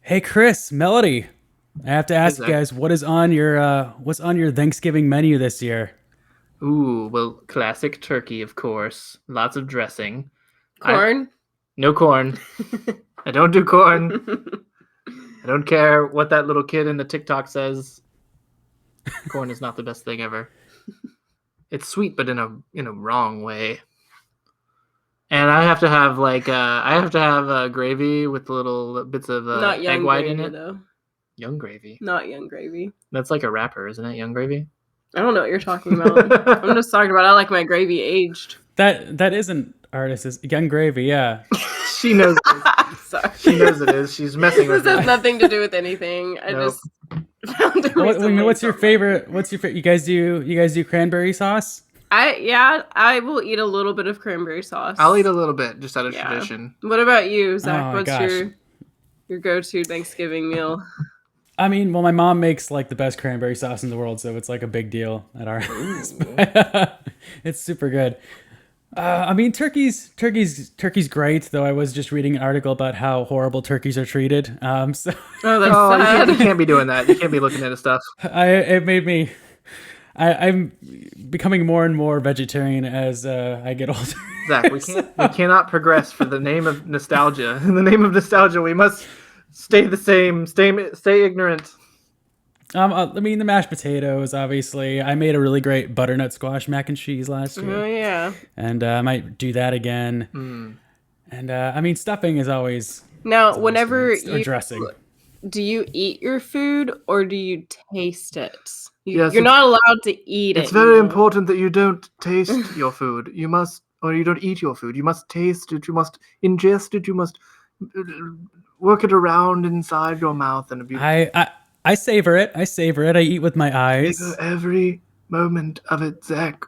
Hey Kris, Melody. I have to Hey, ask you Zach. guys what's on your Thanksgiving menu this year? Ooh, well, classic turkey, of course. Lots of dressing. I Corn. no corn. I don't do corn. I don't care what that little kid in the TikTok says. Corn is not the best thing ever. It's sweet, but in a wrong way. And I have to have gravy with little bits of Not egg young white in gravy it. though. Young gravy. Not young gravy. That's like a wrapper, isn't it? Young gravy. I don't know what you're talking about. I'm just talking about I like my gravy aged. That isn't artist is Young Gravy, yeah. She knows it is. Sorry. She knows it is. She's messing This with has me. nothing to do with anything. I Nope. just found a What, reason what's your to- favorite? You guys do cranberry sauce? I will eat a little bit of cranberry sauce. I'll eat a little bit just out of Yeah. tradition. What about you, Zach? Oh, my What's gosh. your go-to Thanksgiving meal? I mean, well, my mom makes like the best cranberry sauce in the world, so it's like a big deal at our house. It's super good. I mean, turkey's great, though. I was just reading an article about how horrible turkeys are treated. So Oh, that's Oh, sad. you can't be doing that. You can't be looking at his stuff. it made me. I'm becoming more and more vegetarian as I get older. Zach, we cannot progress for the name of nostalgia. In the name of nostalgia, we must stay the same. Stay ignorant. I mean, the mashed potatoes, obviously. I made a really great butternut squash mac and cheese last Oh year, yeah. and I might do that again. And I mean, stuffing is always Now, always whenever good. Or you dressing. do you eat your food or do you taste it? Yes, You're it's- not allowed to eat it. It's very you know? important that you don't taste your food. You must, or you don't eat your food. You must taste it. You must ingest it. You must work it around inside your mouth and be I savor it. I eat with my eyes. savor every moment of it, Zach.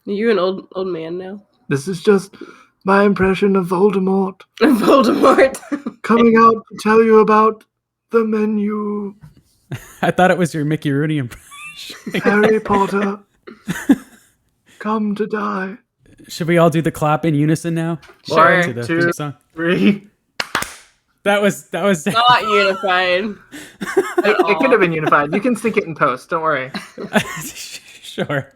Are you an old man now? This is just my impression of Voldemort Voldemort. coming out to tell you about the menu. I thought it was your Mickey Rooney impression. Harry Potter, come to die. Should we all do the clap in unison now? Sure. To the 1, 2, theme song? 3. That was Not unified. It could have been unified. You can sync it in post. Don't worry. Sure.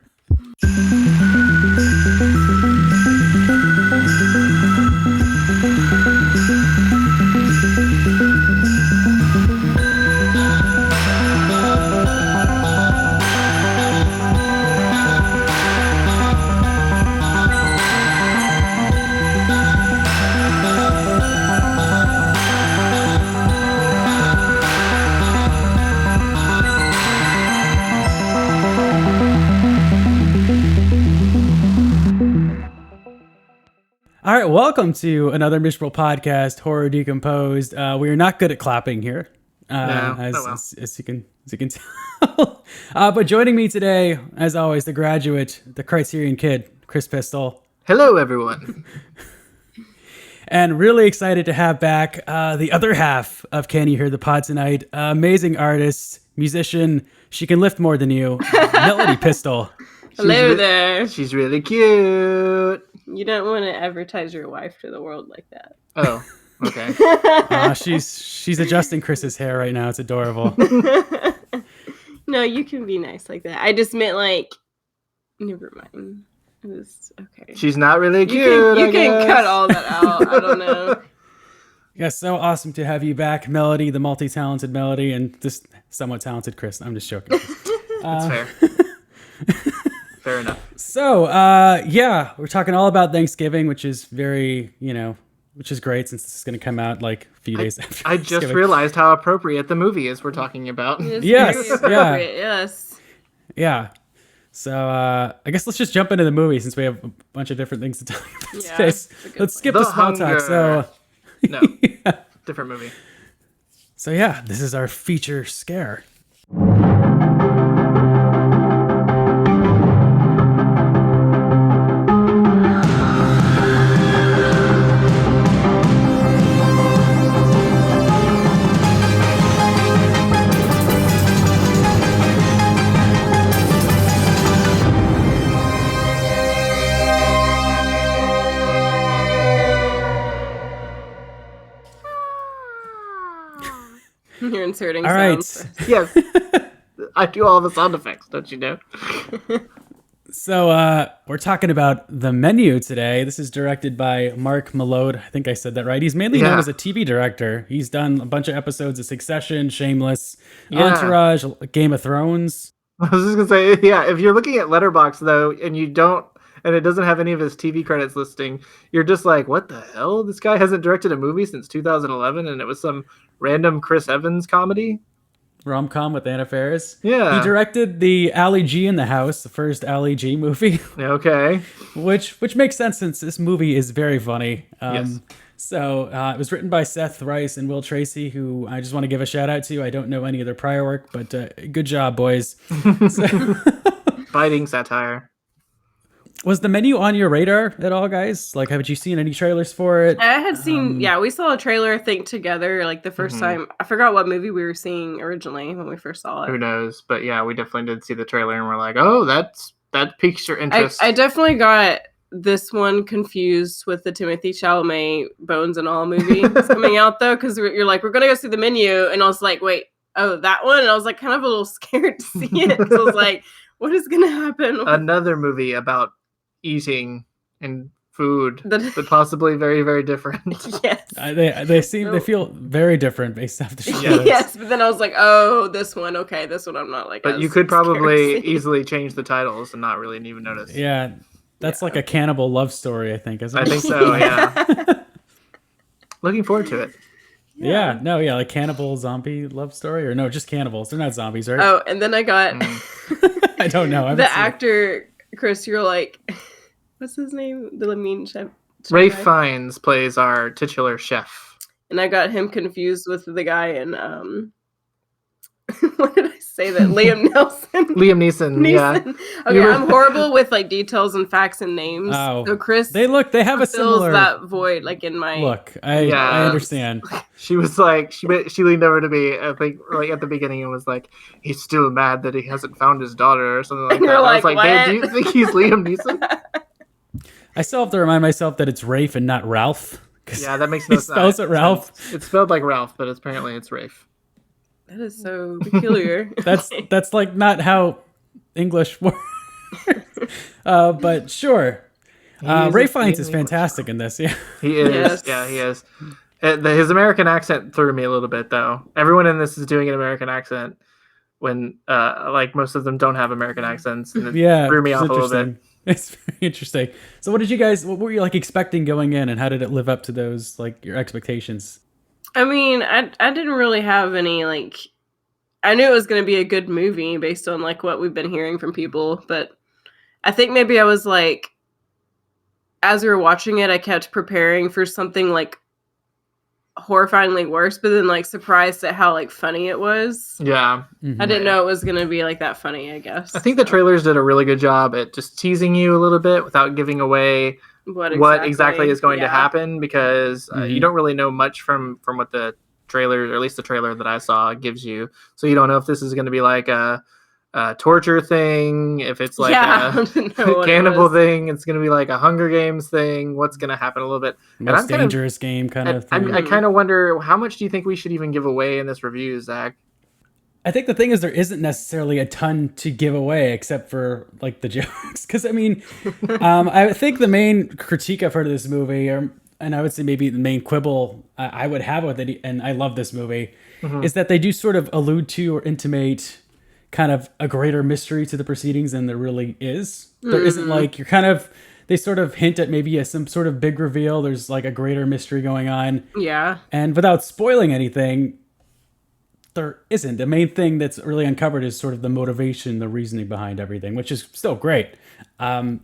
All right, welcome to another Miserable Podcast, Horror Decomposed. We are not good at clapping here, No. as, Oh, well. as you can tell. But joining me today, as always, the graduate, the Criterion Kid, Kris Pistole, Hello, everyone. and really excited to have back the other half of Can You Hear the Pod tonight? Amazing artist, musician. She can lift more than you, Melody Pistole. Hello there. She's really cute. You don't want to advertise your wife to the world like that. Oh, okay. She's adjusting Chris's hair right now. It's adorable. No, you can be nice like that. I just meant like, never mind. It was okay. She's not really You cute. can I guess. cut all that out. I don't know. Yeah, so awesome to have you back, Melody, the multi-talented Melody, and this somewhat talented Kris. I'm just joking. That's fair. Fair enough. So, yeah, we're talking all about Thanksgiving, which is very, which is great since this is going to come out like a few days after I just Thanksgiving. realized how appropriate the movie is we're talking about. It's Yes, very yeah. appropriate, yes. Yeah. So, I guess let's just jump into the movie since we have a bunch of different things to talk about Yeah, today. that's a good Let's skip The the small talk. Hunger. So, No, different movie. so yeah, this is our feature scare. You're inserting All right. sounds. Yes, I do all the sound effects. Don't you know? So we're talking about The Menu today. This is directed by Mark Malode. I think I said that right. He's mainly known Yeah. as a TV director. He's done a bunch of episodes of Succession, Shameless, Yeah. Entourage, Game of Thrones. I was just gonna say, yeah. If you're looking at Letterboxd though, and you don't, and it doesn't have any of his TV credits listing, you're just like, what the hell? This guy hasn't directed a movie since 2011, and it was some random Chris Evans comedy. Rom-com with Anna Faris. Yeah. He directed the Ali G in the House, the first Ali G movie, Okay. which makes sense since this movie is very funny. Yes. So it was written by Seth Rice and Will Tracy, who I just want to give a shout out to. I don't know any of their prior work, but good job, boys. Biting satire. Was The Menu on your radar at all, guys? Like, have you seen any trailers for it? I had seen, we saw a trailer, I think, together, like the first time. I forgot what movie we were seeing originally when we first saw Who it. knows? But yeah, we definitely did see the trailer, and we're like, oh, that piques your interest. I definitely got this one confused with the Timothy Chalamet Bones and All movie that's coming out, though, because you're like, we're going to go see The Menu, and I was like, wait, oh, that one? And I was like kind of a little scared to see it, because I was like, what is going to happen? Another movie about eating and food, but possibly very, very different. Yes. They feel very different based off the show. Yes, but then I was like, oh, this one, okay, this one I'm not like. But you could probably easily change the titles and not really even notice. Yeah, that's like a cannibal love story, I think. Isn't it? I think so. Yeah. Looking forward to it. Yeah, like cannibal zombie love story, or no, just cannibals. They're not zombies, right? Oh, and then I got I don't know. the actor Kris. You're like, what's his name? The mean chef. Ralph Fiennes plays our titular chef, and I got him confused with the guy in what did I say? That Liam Neeson. Yeah. Okay, I'm horrible with like details and facts and names. Oh, so Kris, they have a similar that void like in my look. I understand. She was like, she leaned over to me, I think, like at the beginning, and was like, "He's still mad that he hasn't found his daughter," or something like and that. You're I was like, babe, do you think he's Liam Neeson? I still have to remind myself that it's Rafe and not Ralph. Yeah, that makes no sense. He spells it Ralph. It's spelled like Ralph, but apparently it's Rafe. That is so peculiar. That's like not how English works. But sure. Ralph Fiennes is fantastic in this. Yeah, he is. Yes. Yeah, he is. His American accent threw me a little bit, though. Everyone in this is doing an American accent when, like, most of them don't have American accents. And it threw me off a little bit. It's very interesting. So, what were you like expecting going in, and how did it live up to those, like, your expectations? I mean, I didn't really have any, like, I knew it was going to be a good movie based on, like, what we've been hearing from people, but I think maybe I was, like, as we were watching it, I kept preparing for something, like, horrifyingly worse, but then, like, surprised at how, like, funny it was. Yeah. Mm-hmm. I didn't know it was going to be, like, that funny, I guess. I think the trailers did a really good job at just teasing you a little bit without giving away what exactly is going to happen, because you don't really know much from what the trailer, or at least the trailer that I saw, gives you. So you don't know if this is going to be like a torture thing, if it's like a cannibal thing, it's going to be like a Hunger Games thing, what's going to happen a little bit. Most dangerous game kind of thing. I kind of wonder, how much do you think we should even give away in this review, Zach? I think the thing is, there isn't necessarily a ton to give away except for like the jokes. Because I mean, I think the main critique I've heard of this movie, and I would say maybe the main quibble I would have with it, and I love this movie, is that they do sort of allude to or intimate kind of a greater mystery to the proceedings than there really is. There isn't like, they sort of hint at maybe some sort of big reveal. There's like a greater mystery going on. Yeah. And without spoiling anything, there isn't. The main thing that's really uncovered is sort of the motivation, the reasoning behind everything, which is still great. I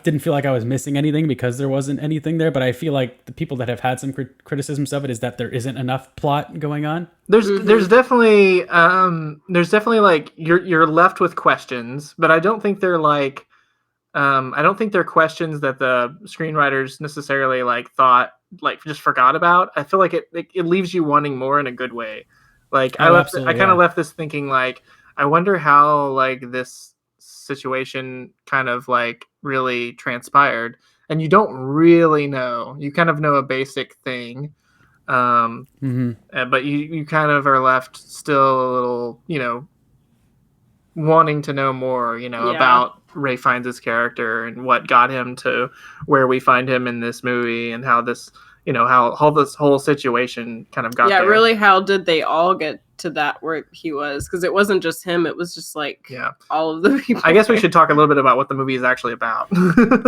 didn't feel like I was missing anything because there wasn't anything there, but I feel like the people that have had some criticisms of it is that there isn't enough plot going on. There's definitely like you're left with questions, but I don't think they're like I don't think they're questions that the screenwriters necessarily like thought, like just forgot about. I feel like it leaves you wanting more in a good way. Like I kind of left this thinking like, I wonder how like this situation kind of like really transpired, and you don't really know. You kind of know a basic thing, But you kind of are left still a little, wanting to know more, about Ray Fiennes' character and what got him to where we find him in this movie, and how this, how this whole situation kind of got there. Really, how did they all get to that where he was? Because it wasn't just him, it was just like all of the people. I guess we should talk a little bit about what the movie is actually about.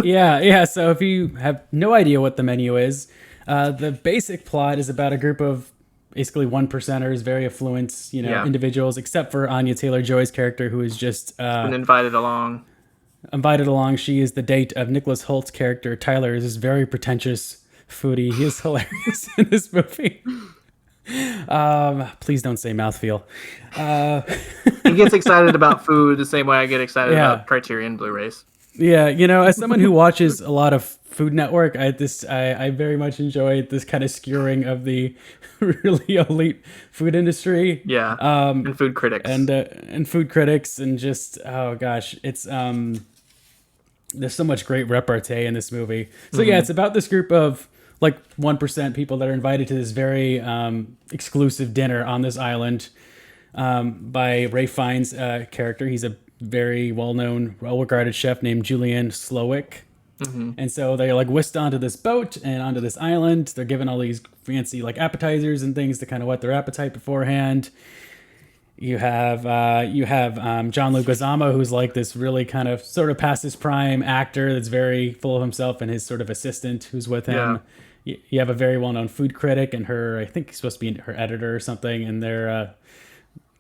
Yeah. So if you have no idea what the menu is, the basic plot is about a group of basically one percenters, very affluent, individuals, except for Anya Taylor-Joy's character, who is just been invited along. She is the date of Nicholas Holt's character. Tyler is this very pretentious foodie. He is hilarious in this movie. Please don't say mouthfeel. He gets excited about food the same way I get excited about Criterion Blu-rays. Yeah, as someone who watches a lot of Food Network, I very much enjoy this kind of skewering of the really elite food industry. Yeah, and food critics. And food critics, and just, oh gosh, it's there's so much great repartee in this movie. So it's about this group of like 1% people that are invited to this very exclusive dinner on this island by Ray Fiennes' character. He's a very well-known, well-regarded chef named Julian Slowick. And so they're like whisked onto this boat and onto this island. They're given all these fancy like appetizers and things to kind of whet their appetite beforehand. You have John Leguizamo, who's like this really kind of sort of past his prime actor that's very full of himself, and his sort of assistant who's with him. You have a very well-known food critic and her, I think he's supposed to be her editor or something, and their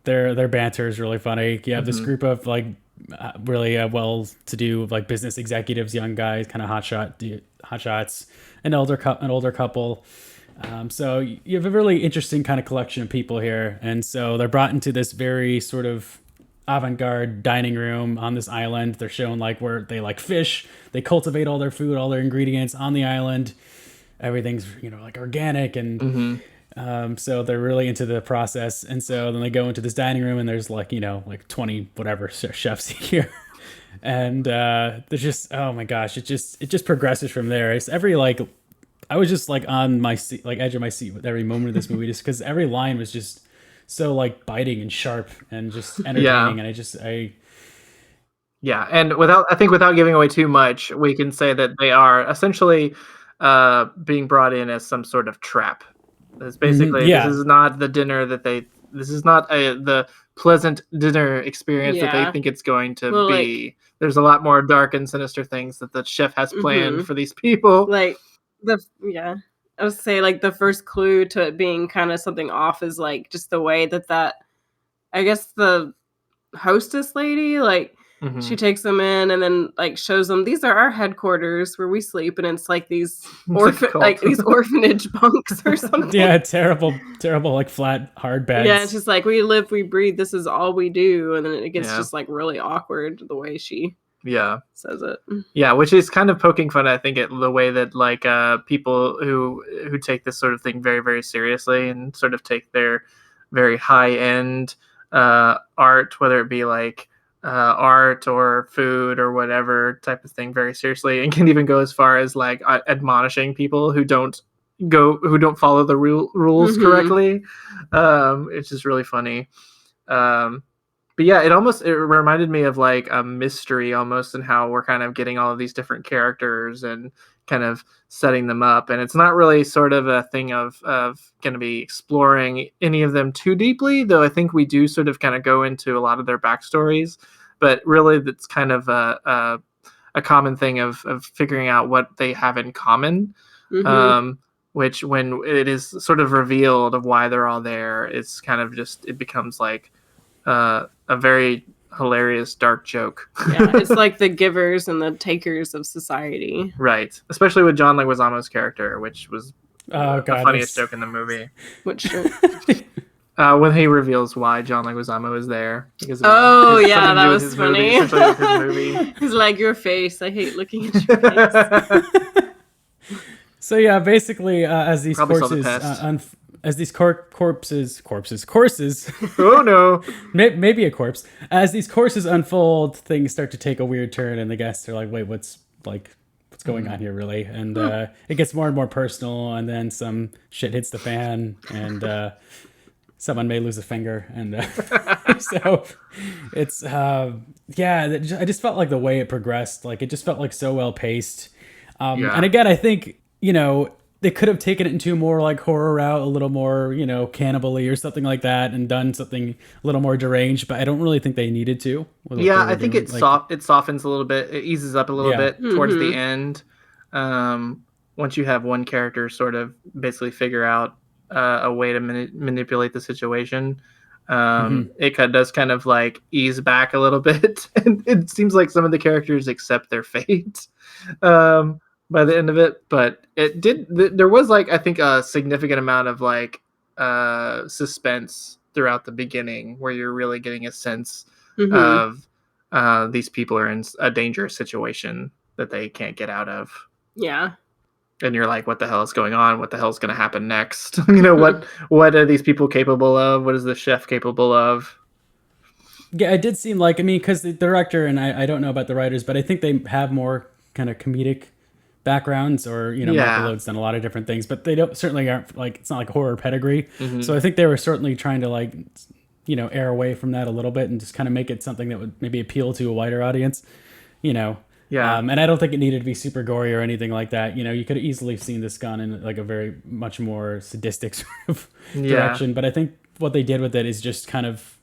banter is really funny. You have this group of like really well-to-do like business executives, young guys, kind of hotshots, an older couple. So you have a really interesting kind of collection of people here, and so they're brought into this very sort of avant-garde dining room on this island. They're shown like where they like fish, they cultivate all their food, all their ingredients on the island. Everything's like organic, and so they're really into the process. And so then they go into this dining room, and there's like like 20 whatever chefs here, and there's just, oh my gosh, it just progresses from there. It's every like, I was just like on my seat, like edge of my seat with every moment of this movie, just because every line was just so like biting and sharp and just entertaining. And and without giving away too much, we can say that they are essentially being brought in as some sort of trap. It's basically this is not the dinner that this is not the pleasant dinner experience that they think it's going to be. Like, there's a lot more dark and sinister things that the chef has planned for these people. Like I would say like the first clue to it being kind of something off is like just the way that I guess the hostess lady, like she takes them in and then like shows them, these are our headquarters where we sleep, and it's like these these orphanage bunks or something. Yeah, terrible like flat hard beds. Yeah, it's just like, we live, we breathe, this is all we do, and then it gets just like really awkward the way she says it. Yeah, which is kind of poking fun, I think, at the way that like people who take this sort of thing very, very seriously and sort of take their very high end art, whether it be like art or food or whatever type of thing, very seriously, and can even go as far as like admonishing people who don't follow the rules correctly. It's just really funny. But yeah, it reminded me of like a mystery almost, and how we're kind of getting all of these different characters and kind of setting them up. And it's not really sort of a thing of going to be exploring any of them too deeply, though I think we do sort of kind of go into a lot of their backstories. But really, that's kind of a common thing of figuring out what they have in common. Which, when it is sort of revealed of why they're all there, it's kind of just, it becomes like a very hilarious dark joke. Yeah, it's like the givers and the takers of society. Right. Especially with John Leguizamo's character, which was the funniest joke in the movie. Which joke? When he reveals why John Leguizamo is there. Because that was funny. Movie. He's like, your face. I hate looking at your face. So yeah, basically, as these courses, courses. Oh no, maybe a corpse. As these courses unfold, things start to take a weird turn, and the guests are like, "Wait, what's going on here, really? And it gets more and more personal, and then some shit hits the fan, and someone may lose a finger, and so it's I just felt like the way it progressed, like it just felt like so well paced. And again, I think, they could have taken it into a more like horror route, a little more, cannibal-y or something like that, and done something a little more deranged, but I don't really think they needed to. I think it softens a little bit. It eases up a little bit towards the end. Once you have one character sort of basically figure out a way to manipulate the situation, it does kind of like ease back a little bit. And it seems like some of the characters accept their fate. By the end of it, but there was like, I think, a significant amount of like suspense throughout the beginning where you're really getting a sense of these people are in a dangerous situation that they can't get out of. Yeah. And you're like, what the hell is going on? What the hell is going to happen next? What are these people capable of? What is the chef capable of? Yeah, it did seem like, because the director, and I don't know about the writers, but I think they have more kind of comedic backgrounds, or Mark Lode's done a lot of different things, but they certainly aren't like, it's not like horror pedigree. So I think they were certainly trying to like air away from that a little bit and just kind of make it something that would maybe appeal to a wider audience. And I don't think it needed to be super gory or anything like that. You could have easily seen this gone in like a very much more sadistic sort of direction, but I think what they did with it is just kind of,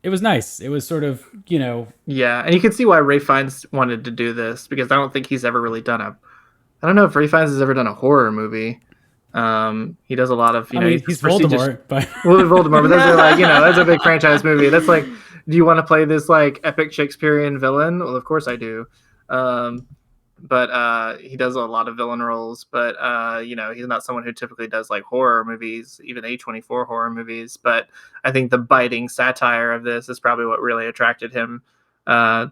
it was nice. It was sort of, Yeah, and you can see why Ray Fiennes wanted to do this, because I don't think he's ever really done I don't know if Ray Fiennes has ever done a horror movie. He does a lot of, he's Voldemort, but Voldemort, but those are like, that's a big franchise movie. That's like, do you want to play this like epic Shakespearean villain? Well, of course I do. But he does a lot of villain roles, but he's not someone who typically does like horror movies, even A24 horror movies. But I think the biting satire of this is probably what really attracted him to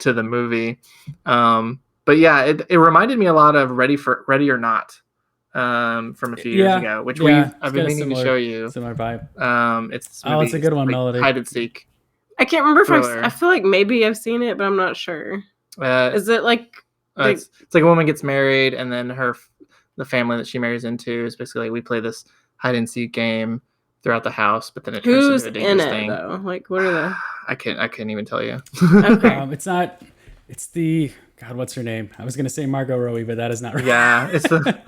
the movie. But yeah, it reminded me a lot of Ready or Not from a few years ago, which I've been meaning to show you. Similar vibe. It's this movie, it's a good one, like Melody. Hide and Seek. I can't remember if I feel like maybe I've seen it, but I'm not sure. Is it like it's like a woman gets married, and then the family that she marries into is basically like, we play this hide and seek game throughout the house, but then it turns into a dangerous thing. Though? Like, what are the? I can't even tell you. Okay. It's the God. What's her name? I was gonna say Margot Robbie, but that is not right. Yeah, it's the.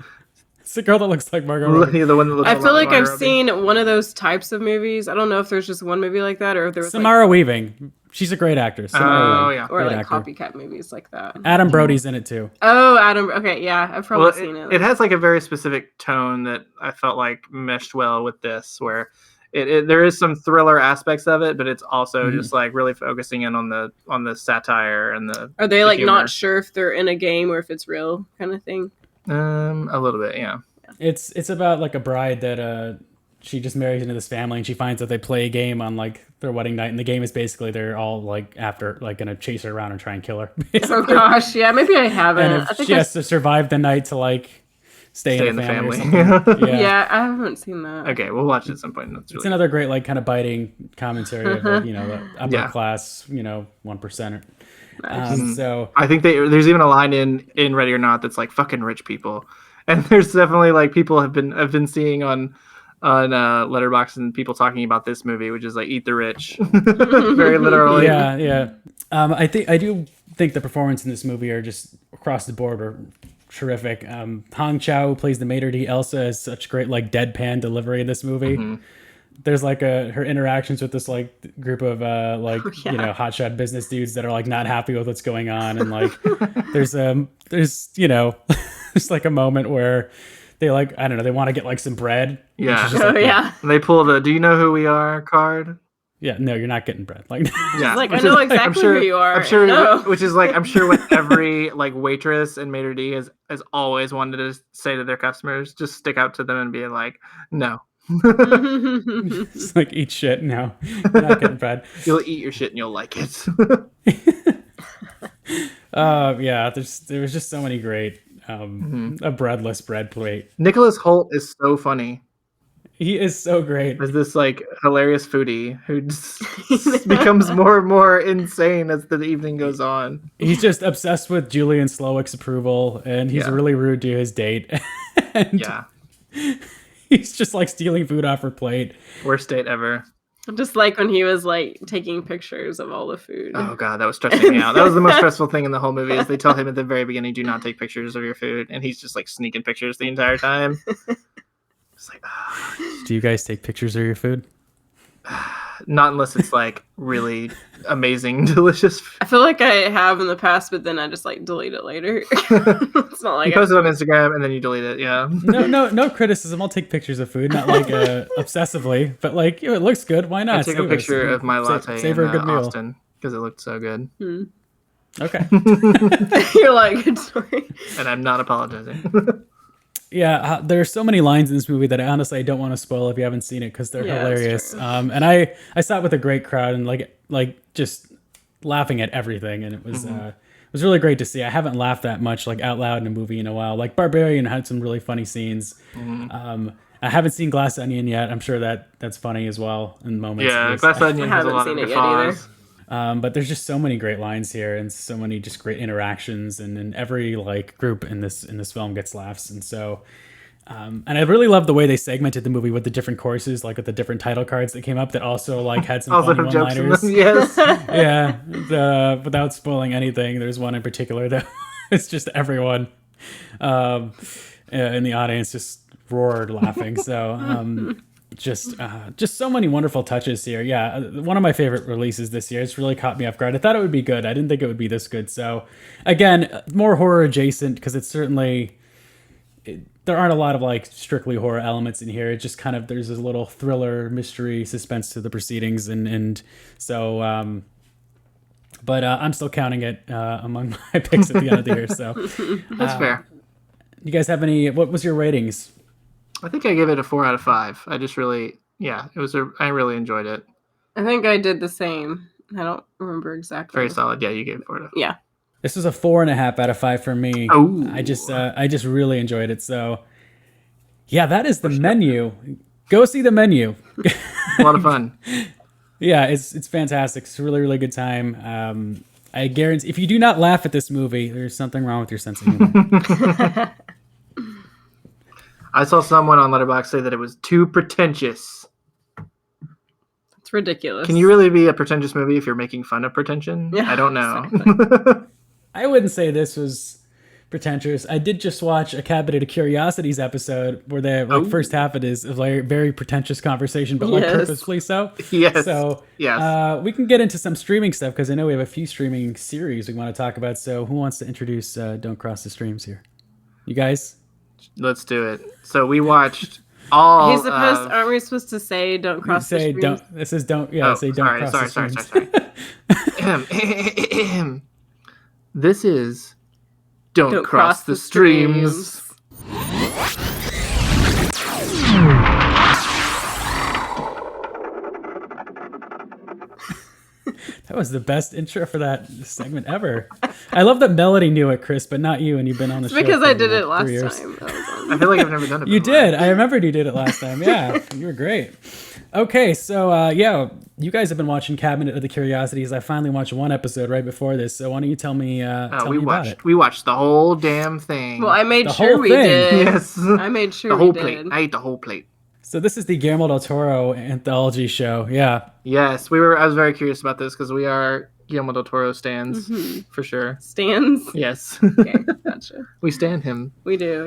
It's the girl that looks like Margot Robbie. The one that looks I feel like I've Robbie. seen one of those types of movies. I don't know if there's just one movie like that, or if there was Samara Weaving. She's a great actress. Yeah, or like actor. copycat movies like that. Adam Brody's in it too. Oh, Adam. Okay, yeah, I've probably seen it. It has like a very specific tone that I felt like meshed well with this, where there is some thriller aspects of it, but it's also just like really focusing in on the satire and the. Are they like humor. Not sure if they're in a game or if it's real kind of thing? A little bit, yeah. It's about like a bride that she just marries into this family, and she finds that they play a game on like their wedding night, and the game is basically they're all like after like gonna chase her around and try and kill her. Basically. Oh gosh, yeah, maybe I haven't. And if she has to survive the night to like stay in the family. Yeah, I haven't seen that. Okay, we'll watch it at some point. It's another great like kind of biting commentary of like, the upper class, 1%. Nice. So I think there's even a line in Ready or Not that's like fucking rich people, and there's definitely like people have been seeing on Letterboxd and people talking about this movie, which is like eat the rich, very literally. Yeah. I do think the performance in this movie are just across the board are terrific. Hong Chow, who plays the maitre d' Elsa, has such great like deadpan delivery in this movie. There's like her interactions with this like group of hotshot business dudes that are like not happy with what's going on, and like there's there's like a moment where they like, I don't know, they want to get like some bread. Yeah. Yeah. And they pull the "Do you know who we are?" card. Yeah, no, you're not getting bread. Like, yeah, like I know exactly who you are. I'm sure, no. which is like I'm sure what every like waitress and maitre d' has always wanted to say to their customers, just stick out to them and be like, no. It's like, eat shit. No, you're not getting bread. You'll eat your shit and you'll like it. There was just so many great a breadless bread plate. Nicholas Hoult is so funny. He is so great. There's this like hilarious foodie who just becomes more and more insane as the evening goes on. He's just obsessed with Julian Slowik's approval, and he's really rude to his date. And he's just like stealing food off her plate. Worst date ever. Just like when he was like taking pictures of all the food. Oh god, that was stressing me out. That was the most stressful thing in the whole movie. Is they tell him at the very beginning, "Do not take pictures of your food," and he's just like sneaking pictures the entire time. It's like, do you guys take pictures of your food? Not unless it's like really amazing, delicious food. I feel like I have in the past, but then I just like delete it later. It's not like you post it on Instagram and then you delete it. Yeah. No criticism. I'll take pictures of food, not like obsessively, but like it looks good. Why not? I took a picture of my latte savor in a good meal. Austin because it looked so good. Okay. You're like, good story. And I'm not apologizing. Yeah, there's so many lines in this movie that I don't want to spoil if you haven't seen it because they're hilarious. And I saw it with a great crowd and like just laughing at everything, and it was really great to see. I haven't laughed that much like out loud in a movie in a while. Like Barbarian had some really funny scenes. I haven't seen Glass Onion yet. I'm sure that's funny as well in moments. Yeah, Glass Onion has a lot of guffaws. But there's just so many great lines here and so many just great interactions, and every like group in this film gets laughs. And so and I really love the way they segmented the movie with the different courses, like with the different title cards that came up that also like had some funny one-liners. Yes. Yeah. Without spoiling anything, there's one in particular that it's just everyone in the audience just roared laughing. So just so many wonderful touches here. Yeah, one of my favorite releases this year. It's really caught me off guard. I thought it would be good. I didn't think it would be this good. So again, more horror adjacent because it's certainly there aren't a lot of like strictly horror elements in here. It just kind of there's a little thriller, mystery, suspense to the proceedings, and so but I'm still counting it among my picks at the end of the year. So that's fair. You guys have any? What was your ratings? I think I gave it a 4 out of 5. I just really, I really enjoyed it. I think I did the same. I don't remember exactly. Very solid. Yeah, you gave it 4 out of 5. Yeah. This was a 4.5 out of 5 for me. Oh. I just really enjoyed it. So, yeah, that is the menu. Go see the menu. A lot of fun. Yeah, it's fantastic. It's a really, really good time. I guarantee if you do not laugh at this movie, there's something wrong with your sense of humor. I saw someone on Letterboxd say that it was too pretentious. It's ridiculous. Can you really be a pretentious movie if you're making fun of pretension? Yeah, I don't know. exactly. I wouldn't say this was pretentious. I did just watch a Cabinet of Curiosities episode where the first half of it is a very pretentious conversation, but like purposefully so. Yes. So we can get into some streaming stuff because I know we have a few streaming series we want to talk about. So who wants to introduce Don't Cross the Streams here? You guys? Let's do it. So we watched all. Aren't we supposed to say "Don't cross the streams"? Don't. This is don't. Yeah. Say don't cross the streams. Sorry. This is don't cross the streams. That was the best intro for that segment ever. I love that Melody knew it, Kris, but not you, and you've been on the show. Because I did it last 3 years. Time. I feel like I've never done it before. You did. I remembered you did it last time. Yeah, you were great. Okay, so you guys have been watching Cabinet of the Curiosities. I finally watched one episode right before this, so why don't you tell me, about it? We watched the whole damn thing. Well, I made sure we did. Yes. I made sure the whole we plate. did. I ate the whole plate. So this is the Guillermo Del Toro anthology show. Yeah. Yes, I was very curious about this because we are Guillermo Del Toro stans for sure. Stans? Yes. Okay, gotcha. We stan him. We do,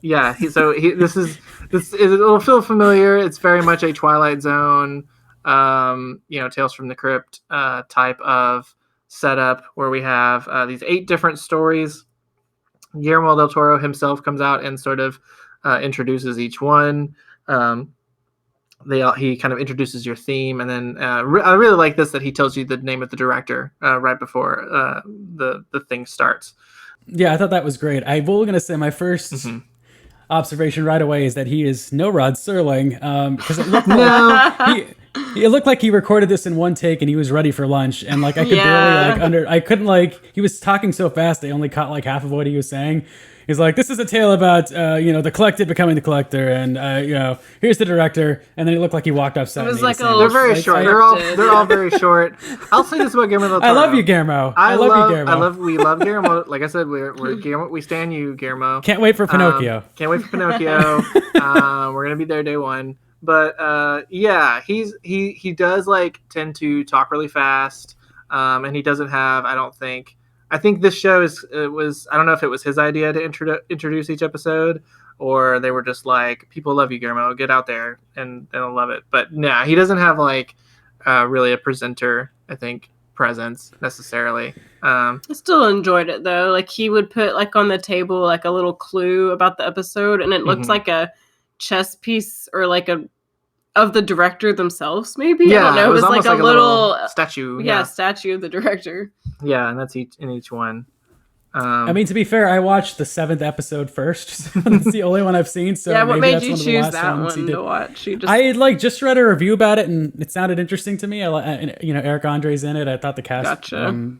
yes. It'll feel familiar. It's very much a Twilight Zone, Tales from the Crypt type of setup where we have these 8 different stories. Guillermo Del Toro himself comes out and sort of introduces each one. He kind of introduces your theme, and then I really like this that he tells you the name of the director right before the thing starts. Yeah, I thought that was great. I was gonna say my first observation right away is that he is no Rod Serling because it looked It looked like he recorded this in one take and he was ready for lunch. And like I could barely I couldn't he was talking so fast I only caught like half of what he was saying. He's like, this is a tale about the collected becoming the collector, and here's the director. And then it looked like he walked off set. It was like They're very short. They're all very short. I'll say this about Guillermo del Toro. I love you, Guillermo. I love you, Guillermo. We love Guillermo. Like I said, we're Guillermo. We stand you, Guillermo. Can't wait for Pinocchio. Can't wait for Pinocchio. We're gonna be there day one. But yeah, he does like tend to talk really fast, and he doesn't have. I think this show was. I don't know if it was his idea to introduce each episode, or they were just like, people love you, Guillermo. Get out there and they'll love it. But nah, he doesn't have like really a presenter, I think, presence necessarily. I still enjoyed it though. Like he would put like on the table like a little clue about the episode, and it looked like a chess piece or like of the director themselves, maybe. Yeah, I don't know. It was like a little statue. Yeah, statue of the director. Yeah, and that's in each one. I mean, to be fair, I watched the 7th episode first. So that's the only one I've seen. So yeah, what made that's you one of the choose last that ones one to watch? I just read a review about it, and it sounded interesting to me. Eric Andre's in it. I thought the cast. Gotcha.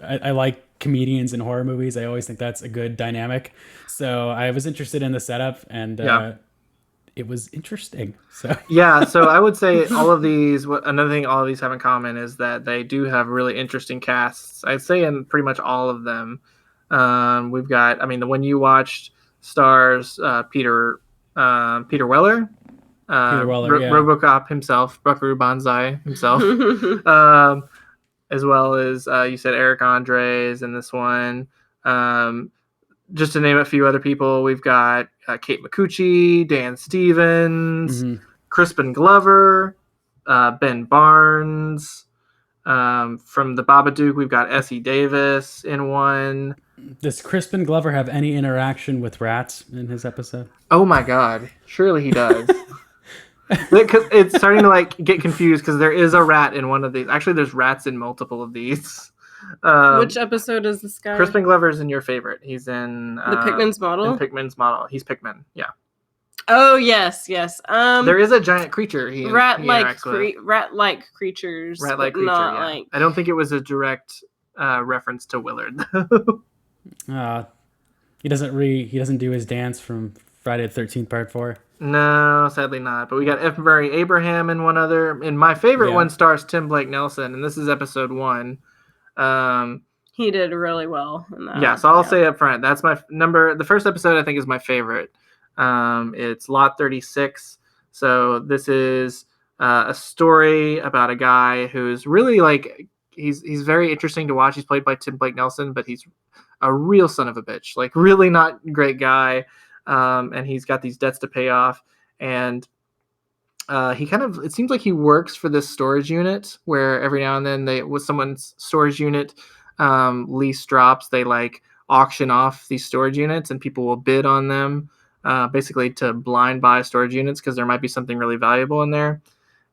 I like comedians in horror movies. I always think that's a good dynamic. So I was interested in the setup, and it was interesting. So yeah, so I would say all of these. Another thing all of these have in common is that they do have really interesting casts. I'd say in pretty much all of them. We've got. I mean, the one you watched stars Peter Weller. Peter Weller, yeah. RoboCop himself, Buckaroo Banzai himself, as well as you said Eric Andre's in this one. Just to name a few other people, we've got Kate McCucci, Dan Stevens, Crispin Glover, Ben Barnes. From the Babadook, we've got Essie Davis in one. Does Crispin Glover have any interaction with rats in his episode? Oh my God, surely he does. Because it's starting to like get confused because there is a rat in one of these. Actually, there's rats in multiple of these. Which episode is this guy? Crispin Glover's in your favorite. He's in the Pickman's Model. In Pickman's Model, he's Pickman. Yeah. Oh yes. There is a giant creature. Rat-like creatures. Rat-like creature. Yeah. I don't think it was a direct reference to Willard though. He doesn't do his dance from Friday the 13th Part 4. No, sadly not. But we got F. Murray Abraham in one other. And my favorite one stars Tim Blake Nelson, and this is episode 1. He did really well in that. Yeah, so I'll say up front, that's my number. The first episode I think is my favorite. It's Lot 36. So this is a story about a guy who's really like he's very interesting to watch. He's played by Tim Blake Nelson, but he's a real son of a bitch. Like really not great guy. And he's got these debts to pay off, and it seems like he works for this storage unit where every now and then with someone's storage unit lease drops, they like auction off these storage units and people will bid on them basically to blind buy storage units because there might be something really valuable in there.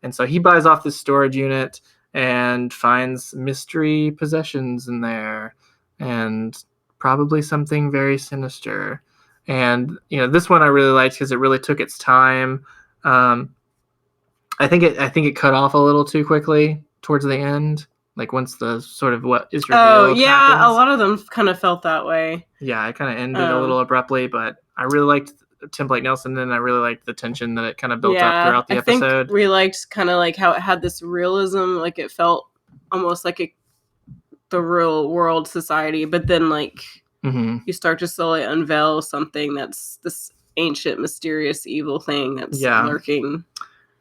And so he buys off this storage unit and finds mystery possessions in there and probably something very sinister. And this one I really liked because it really took its time. I think it cut off a little too quickly towards the end. Like once the sort of what is revealed. Oh yeah, happens. A lot of them kind of felt that way. Yeah, it kind of ended a little abruptly, but I really liked Tim Blake Nelson, and I really liked the tension that it kind of built up throughout the episode. Think we liked kind of like how it had this realism, like it felt almost like the real world society, but then like. You start to slowly unveil something that's this ancient, mysterious, evil thing that's lurking.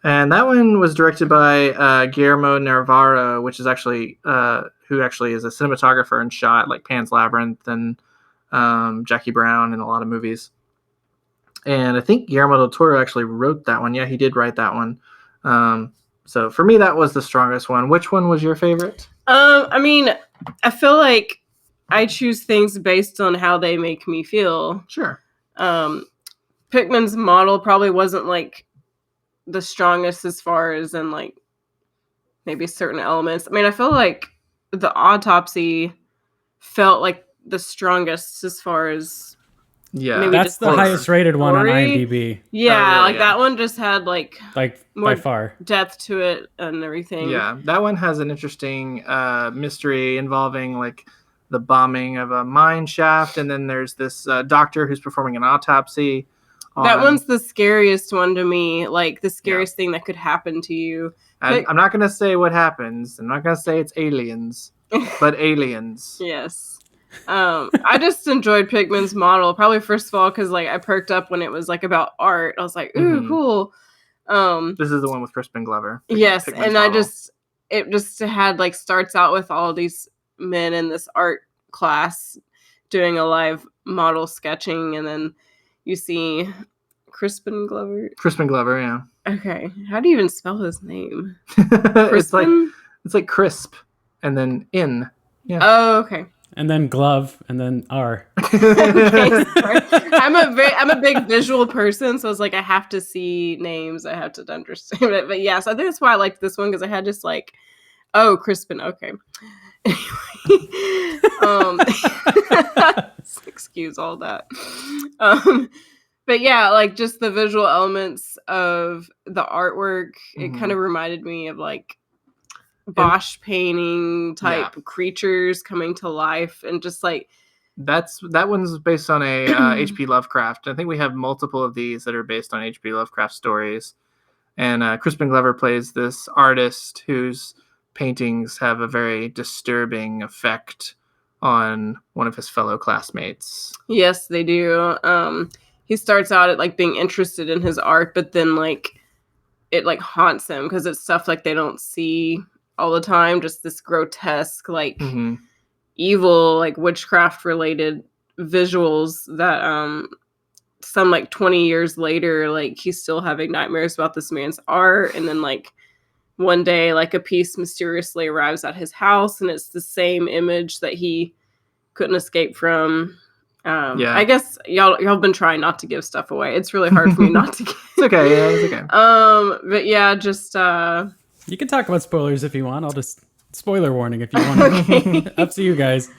And that one was directed by Guillermo Navarro, which is actually who actually is a cinematographer and shot like Pan's Labyrinth and Jackie Brown in a lot of movies. And I think Guillermo Del Toro actually wrote that one. Yeah, he did write that one. So for me, that was the strongest one. Which one was your favorite? I mean, I feel like I choose things based on how they make me feel. Sure. Pickman's Model probably wasn't like the strongest as far as in like maybe certain elements. I mean, I feel like the Autopsy felt like the strongest as far as Yeah. Maybe That's just the highest rated one on story. IMDb, Yeah, really? like that one just had like like more by far. depth to it and everything. Yeah, that one has an interesting mystery involving like the bombing of a mine shaft, and then there's this doctor who's performing an autopsy. That On, one's the scariest one to me, like the scariest thing that could happen to you. I'm not gonna say what happens. I'm not gonna say it's aliens, but aliens. Yes. I just enjoyed Pigman's model, probably first of all because like I perked up when it was like about art. I was like, ooh, Mhm. cool. This is the one with Crispin Glover. Yes, Pigman's and model. it just had like starts out with all these men in this art class doing a live model sketching, and then you see Crispin Glover. Crispin Glover, yeah. Okay, how do you even spell his name? It's Crispin? like crisp, and then in. Yeah. Oh, okay. And then glove, and then R. Okay, sorry. I'm a big visual person, so it's like I have to see names, I have to understand it. But yeah, so I think that's why I liked this one because I had just like, oh, Crispin. Okay. Anyway, excuse all that. But yeah, like just the visual elements of the artwork, it kind of reminded me of like Bosch painting type creatures coming to life, and just like that one's based on a H.P. Lovecraft. I think we have multiple of these that are based on H.P. Lovecraft stories. And Crispin Glover plays this artist whose paintings have a very disturbing effect on one of his fellow classmates. yes, they do. He starts out at like being interested in his art, but then like it like haunts him because it's stuff like they don't see all the time, just this grotesque like evil like witchcraft related visuals that some like 20 years later like he's still having nightmares about this man's art. And then like one day like a piece mysteriously arrives at his house and it's the same image that he couldn't escape from. I guess y'all been trying not to give stuff away. It's really hard for me not to give. It's okay. Yeah, it's okay. But yeah, just You can talk about spoilers if you want. I'll just spoiler warning if you want. Okay. Up to you guys.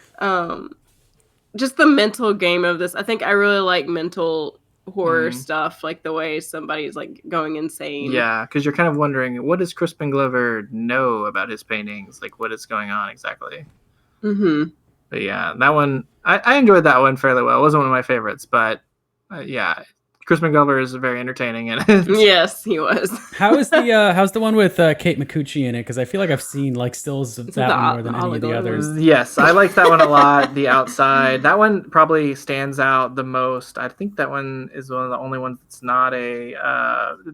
Just the mental game of this. I think I really like mental horror stuff, like the way somebody's like going insane. Yeah, because you're kind of wondering, what does Crispin Glover know about his paintings? Like, what is going on exactly? But yeah, that one, I enjoyed that one fairly well. It wasn't one of my favorites, but yeah, Crispin Glover is very entertaining in it. Yes, he was. How's the one with Kate McCucci in it? Because I feel like I've seen like stills of that one more than any of the others. Yes, I like that one a lot. The Outside, that one probably stands out the most. I think that one is one of the only ones that's not it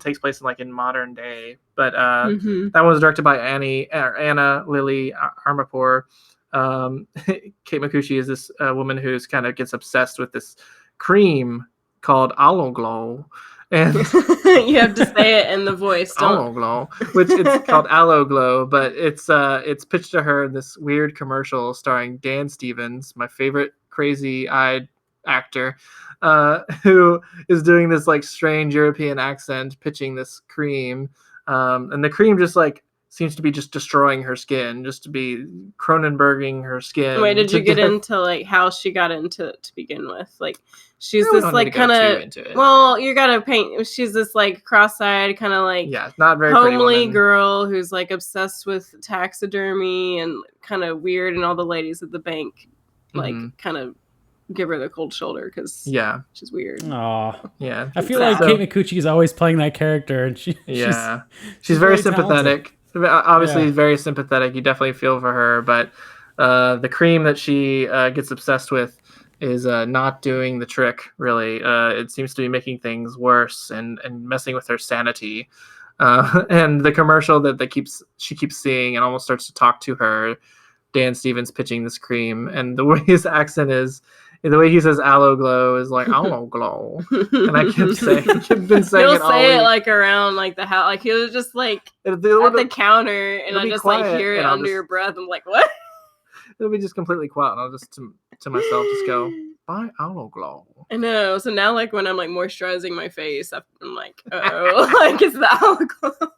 takes place in modern day. But that one was directed by Anna Lily Armapour. Kate McCucci is this woman who's kind of gets obsessed with this cream called Aloe Glow, and you have to say it in the voice. Aloe Glow, which it's called Aloe Glow, but it's pitched to her in this weird commercial starring Dan Stevens, my favorite crazy-eyed actor, who is doing this like strange European accent, pitching this cream, and the cream just like seems to be just destroying her skin, just to be Cronenberging her skin. Wait, did you get into like how she got into it to begin with? Like she's We this don't like need to go kind too into of it. well, you gotta paint. She's this like cross-eyed kind of like not very pretty homely woman. girl who's like obsessed with taxidermy and kind of weird, and all the ladies at the bank like kind of give her the cold shoulder because she's weird. Aw. Yeah, I feel like Kate McCucci is always playing that character, and she's very sympathetic. Talented. Obviously, very sympathetic. You definitely feel for her, but the cream that she gets obsessed with is not doing the trick. Really, it seems to be making things worse and messing with her sanity. And the commercial that she keeps seeing and almost starts to talk to her. Dan Stevens pitching this cream, and the way his accent is. The way he says "aloe glow" is like "aloe glow," and I kept saying, He'll say it like around like the house, like he was just like at the counter, and I just like hear it under your breath. I'm like, what? It'll be just completely quiet, and I'll just to myself just go, "Buy aloe glow." I know. So now, like when I'm like moisturizing my face, I'm like, oh, like it's the aloe glow.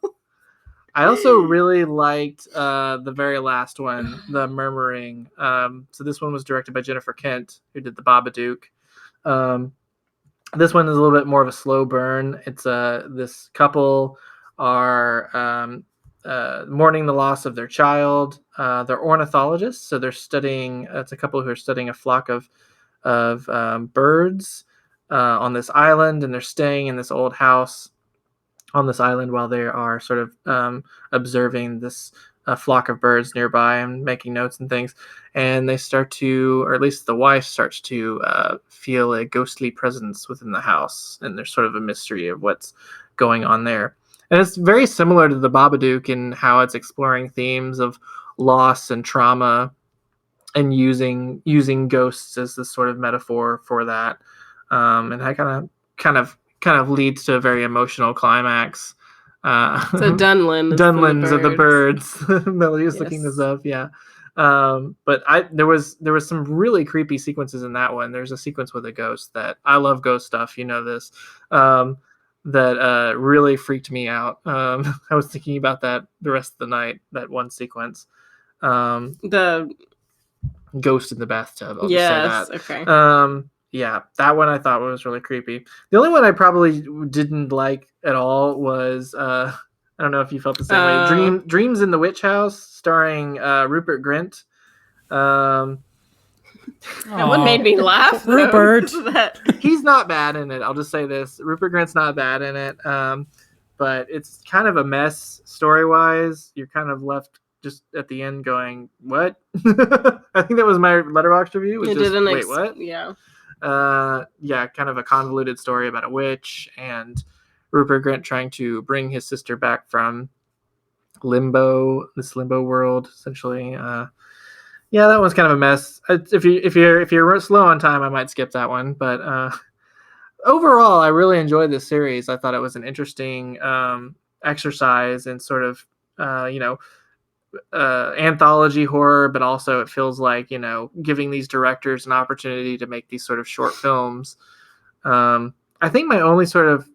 I also really liked the very last one, The Murmuring. So this one was directed by Jennifer Kent, who did The Babadook. This one is a little bit more of a slow burn. It's this couple are mourning the loss of their child. They're ornithologists, so they're studying. It's a couple who are studying a flock of birds on this island, and they're staying in this old house on this island while they are sort of observing this flock of birds nearby and making notes and things. And they start to, or at least the wife starts to feel a ghostly presence within the house, and there's sort of a mystery of what's going on there. And it's very similar to the Babadook in how it's exploring themes of loss and trauma, and using ghosts as this sort of metaphor for that. And that kind of leads to a very emotional climax. So Dunlins of the birds. Melody is looking this up. Yeah. But there was some really creepy sequences in that one. There's a sequence with a ghost that I love ghost stuff. You know this. That really freaked me out. I was thinking about that the rest of the night. That one sequence. The ghost in the bathtub. I'll just say that. Okay. Yeah, that one I thought was really creepy. The only one I probably didn't like at all was I don't know if you felt the same way. Dreams in the Witch House, starring Rupert Grint. That one made me laugh. Rupert. He's not bad in it. I'll just say this: Rupert Grint's not bad in it. But it's kind of a mess story-wise. You're kind of left just at the end going, "What?" I think that was my Letterboxd review. Wait, what? Yeah. Kind of a convoluted story about a witch and Rupert Grint trying to bring his sister back from this limbo world, essentially. That one's kind of a mess. If you're slow on time, I might skip that one. But overall, I really enjoyed this series. I thought it was an interesting exercise in sort of anthology horror, but also it feels like, giving these directors an opportunity to make these sort of short films. I think my only sort of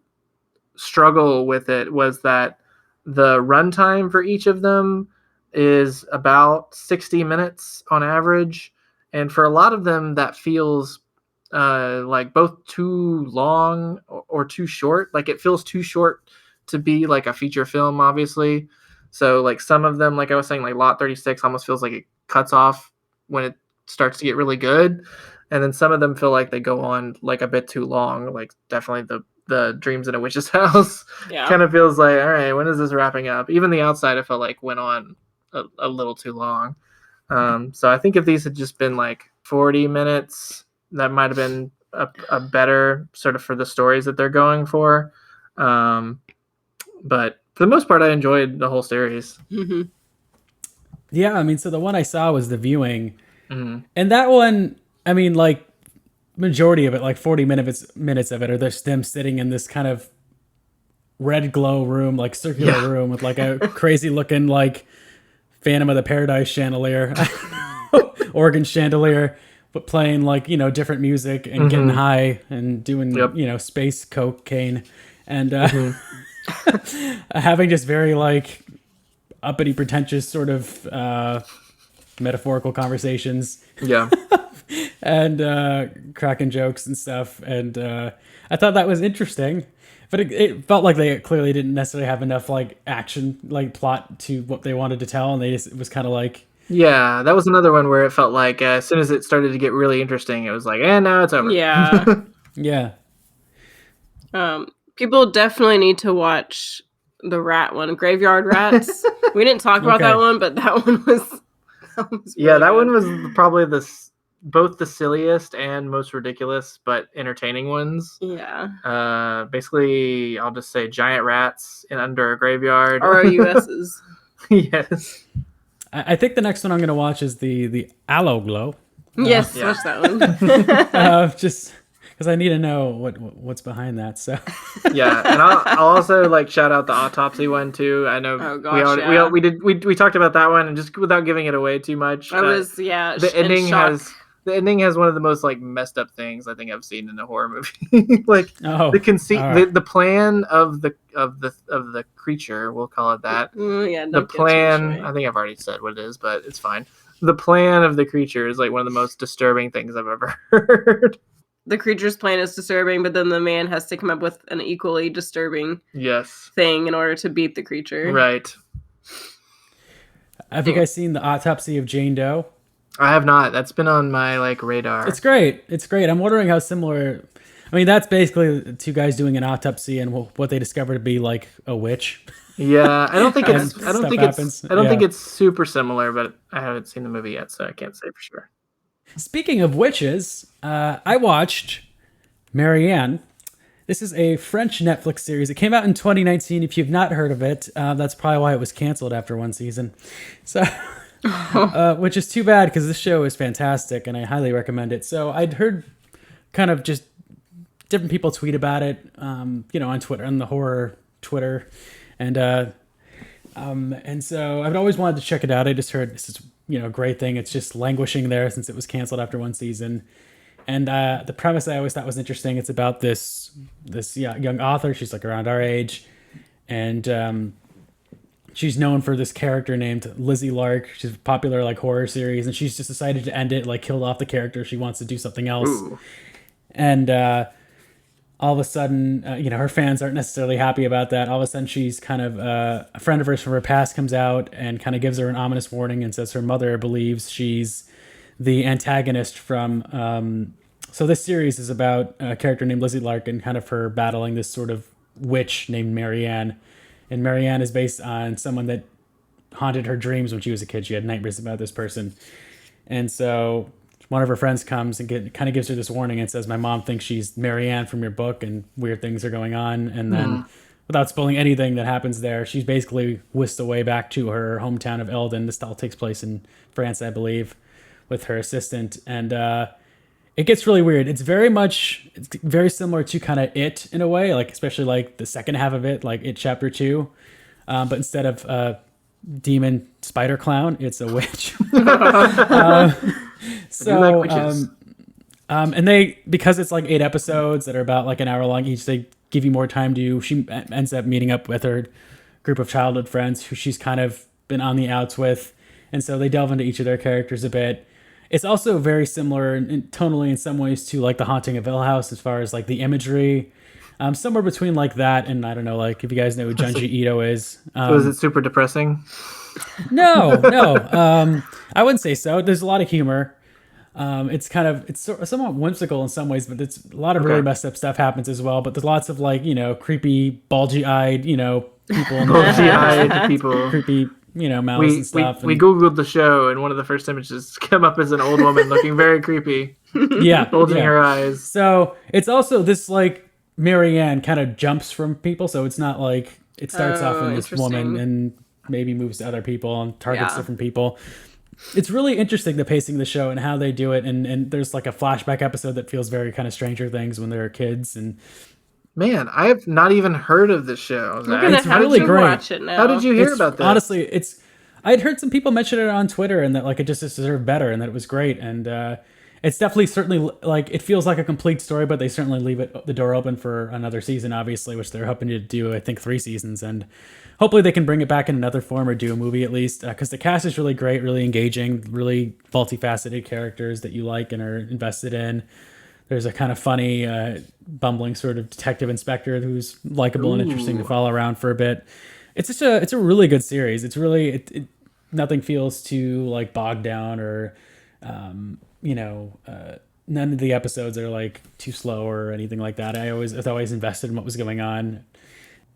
struggle with it was that the runtime for each of them is about 60 minutes on average, and for a lot of them that feels like both too long or too short. Like it feels too short to be like a feature film, obviously. So like some of them, like I was saying, like Lot 36 almost feels like it cuts off when it starts to get really good. And then some of them feel like they go on like a bit too long. Like definitely the Dreams in a Witch's House kind of feels like, all right, when is this wrapping up? Even The Outside, I felt like went on a little too long. So I think if these had just been like 40 minutes, that might have been a better sort of for the stories that they're going for. But for the most part, I enjoyed the whole series. Mm-hmm. Yeah, I mean, so the one I saw was The Viewing. Mm-hmm. And that one, I mean, like, majority of it, like 40 minutes of it, are just them sitting in this kind of red glow room, like circular room with like a crazy looking, like, Phantom of the Paradise chandelier, organ chandelier, but playing like, different music and getting high and doing, space cocaine and having just very like uppity, pretentious sort of metaphorical conversations. Yeah. And cracking jokes and stuff. And I thought that was interesting. But it felt like they clearly didn't necessarily have enough like action, like plot to what they wanted to tell, and it was kind of like. Yeah, that was another one where it felt like as soon as it started to get really interesting, it was like, now it's over. Yeah. Yeah. People definitely need to watch the rat one, Graveyard Rats. We didn't talk about that one, but that one was. Really that one was probably both the silliest and most ridiculous but entertaining ones. Yeah. Basically, I'll just say giant rats under a graveyard. ROUSs. Yes. I think the next one I'm going to watch is the Aloe Glow. Yes, watch that one. Just because I need to know what's behind that. So. Yeah, and I'll also like shout out the Autopsy one too. I know we talked about that one, and just without giving it away too much. The ending has one of the most like messed up things I think I've seen in a horror movie. Like the conceit, the plan of the creature, we'll call it that. The plan. I think I've already said what it is, but it's fine. The plan of the creature is like one of the most disturbing things I've ever heard. the creature's plan is disturbing, but then the man has to come up with an equally disturbing thing in order to beat the creature. Right. Have you guys seen The Autopsy of Jane Doe? I have not. That's been on my radar. It's great. It's great. I'm wondering how similar. I mean, that's basically two guys doing an autopsy and what they discover to be like a witch. Yeah, I don't think it's. I don't think happens. it's. I don't think it's super similar, but I haven't seen the movie yet, so I can't say for sure. Speaking of witches, I watched Marianne. This is a French Netflix series. It came out in 2019. If you've not heard of it, that's probably why it was canceled after one season. So, which is too bad because this show is fantastic and I highly recommend it. So I'd heard kind of just different people tweet about it, on Twitter, on the horror Twitter, and so I've always wanted to check it out. I just heard this is a great thing. It's just languishing there since it was canceled after one season. And the premise I always thought was interesting. It's about this young author. She's like around our age, and she's known for this character named Lizzie Lark. She's a popular like horror series, and she's just decided to end it, like killed off the character. She wants to do something else. Ooh. And all of a sudden, her fans aren't necessarily happy about that. All of a sudden, she's kind of a friend of hers from her past comes out and kind of gives her an ominous warning and says her mother believes she's the antagonist from. So this series is about a character named Lizzie Lark and kind of her battling this sort of witch named Marianne. And Marianne is based on someone that haunted her dreams when she was a kid. She had nightmares about this person. And so one of her friends comes and kind of gives her this warning and says, my mom thinks she's Marianne from your book and weird things are going on. And then without spoiling anything that happens there, she's basically whisked away back to her hometown of Eldon. This all takes place in France, I believe, with her assistant. And it gets really weird. It's very similar to kind of It in a way, like especially like the second half of it, like It Chapter 2. But instead of a demon spider clown, it's a witch. And they, because it's like 8 episodes that are about like an hour long each, they give you more time she ends up meeting up with her group of childhood friends who she's kind of been on the outs with. And so they delve into each of their characters a bit. It's also very similar tonally in some ways to like The Haunting of Hill House as far as like the imagery. Somewhere between like that and I don't know, like if you guys know who Junji Ito is. So is it super depressing? No. I wouldn't say so. There's a lot of humor. It's somewhat whimsical in some ways, but it's a lot of really messed up stuff happens as well. But there's lots of like, creepy, bulgy-eyed, people in the bulgy-eyed people. Creepy, mouths and stuff. We Googled the show, and one of the first images came up as an old woman looking very creepy. Yeah. Bulging her eyes. So it's also this like Marianne kind of jumps from people. So it's not like it starts off in this woman and maybe moves to other people and targets different people. It's really interesting, the pacing of the show and how they do it. And there's like a flashback episode that feels very kind of Stranger Things when they were kids. And man, I have not even heard of this show. It's really great. Watch it now. How did you hear about this? Honestly, I had heard some people mention it on Twitter and that like it just deserved better and that it was great. And it's definitely certainly like it feels like a complete story, but they certainly leave the door open for another season, obviously, which they're hoping to do, I think, 3 seasons. And hopefully they can bring it back in another form or do a movie at least, because the cast is really great, really engaging, really multifaceted characters that you like and are invested in. There's a kind of funny, bumbling sort of detective inspector who's likable and interesting to follow around for a bit. It's a really good series. It's really nothing feels too like bogged down or none of the episodes are like too slow or anything like that. I was always invested in what was going on.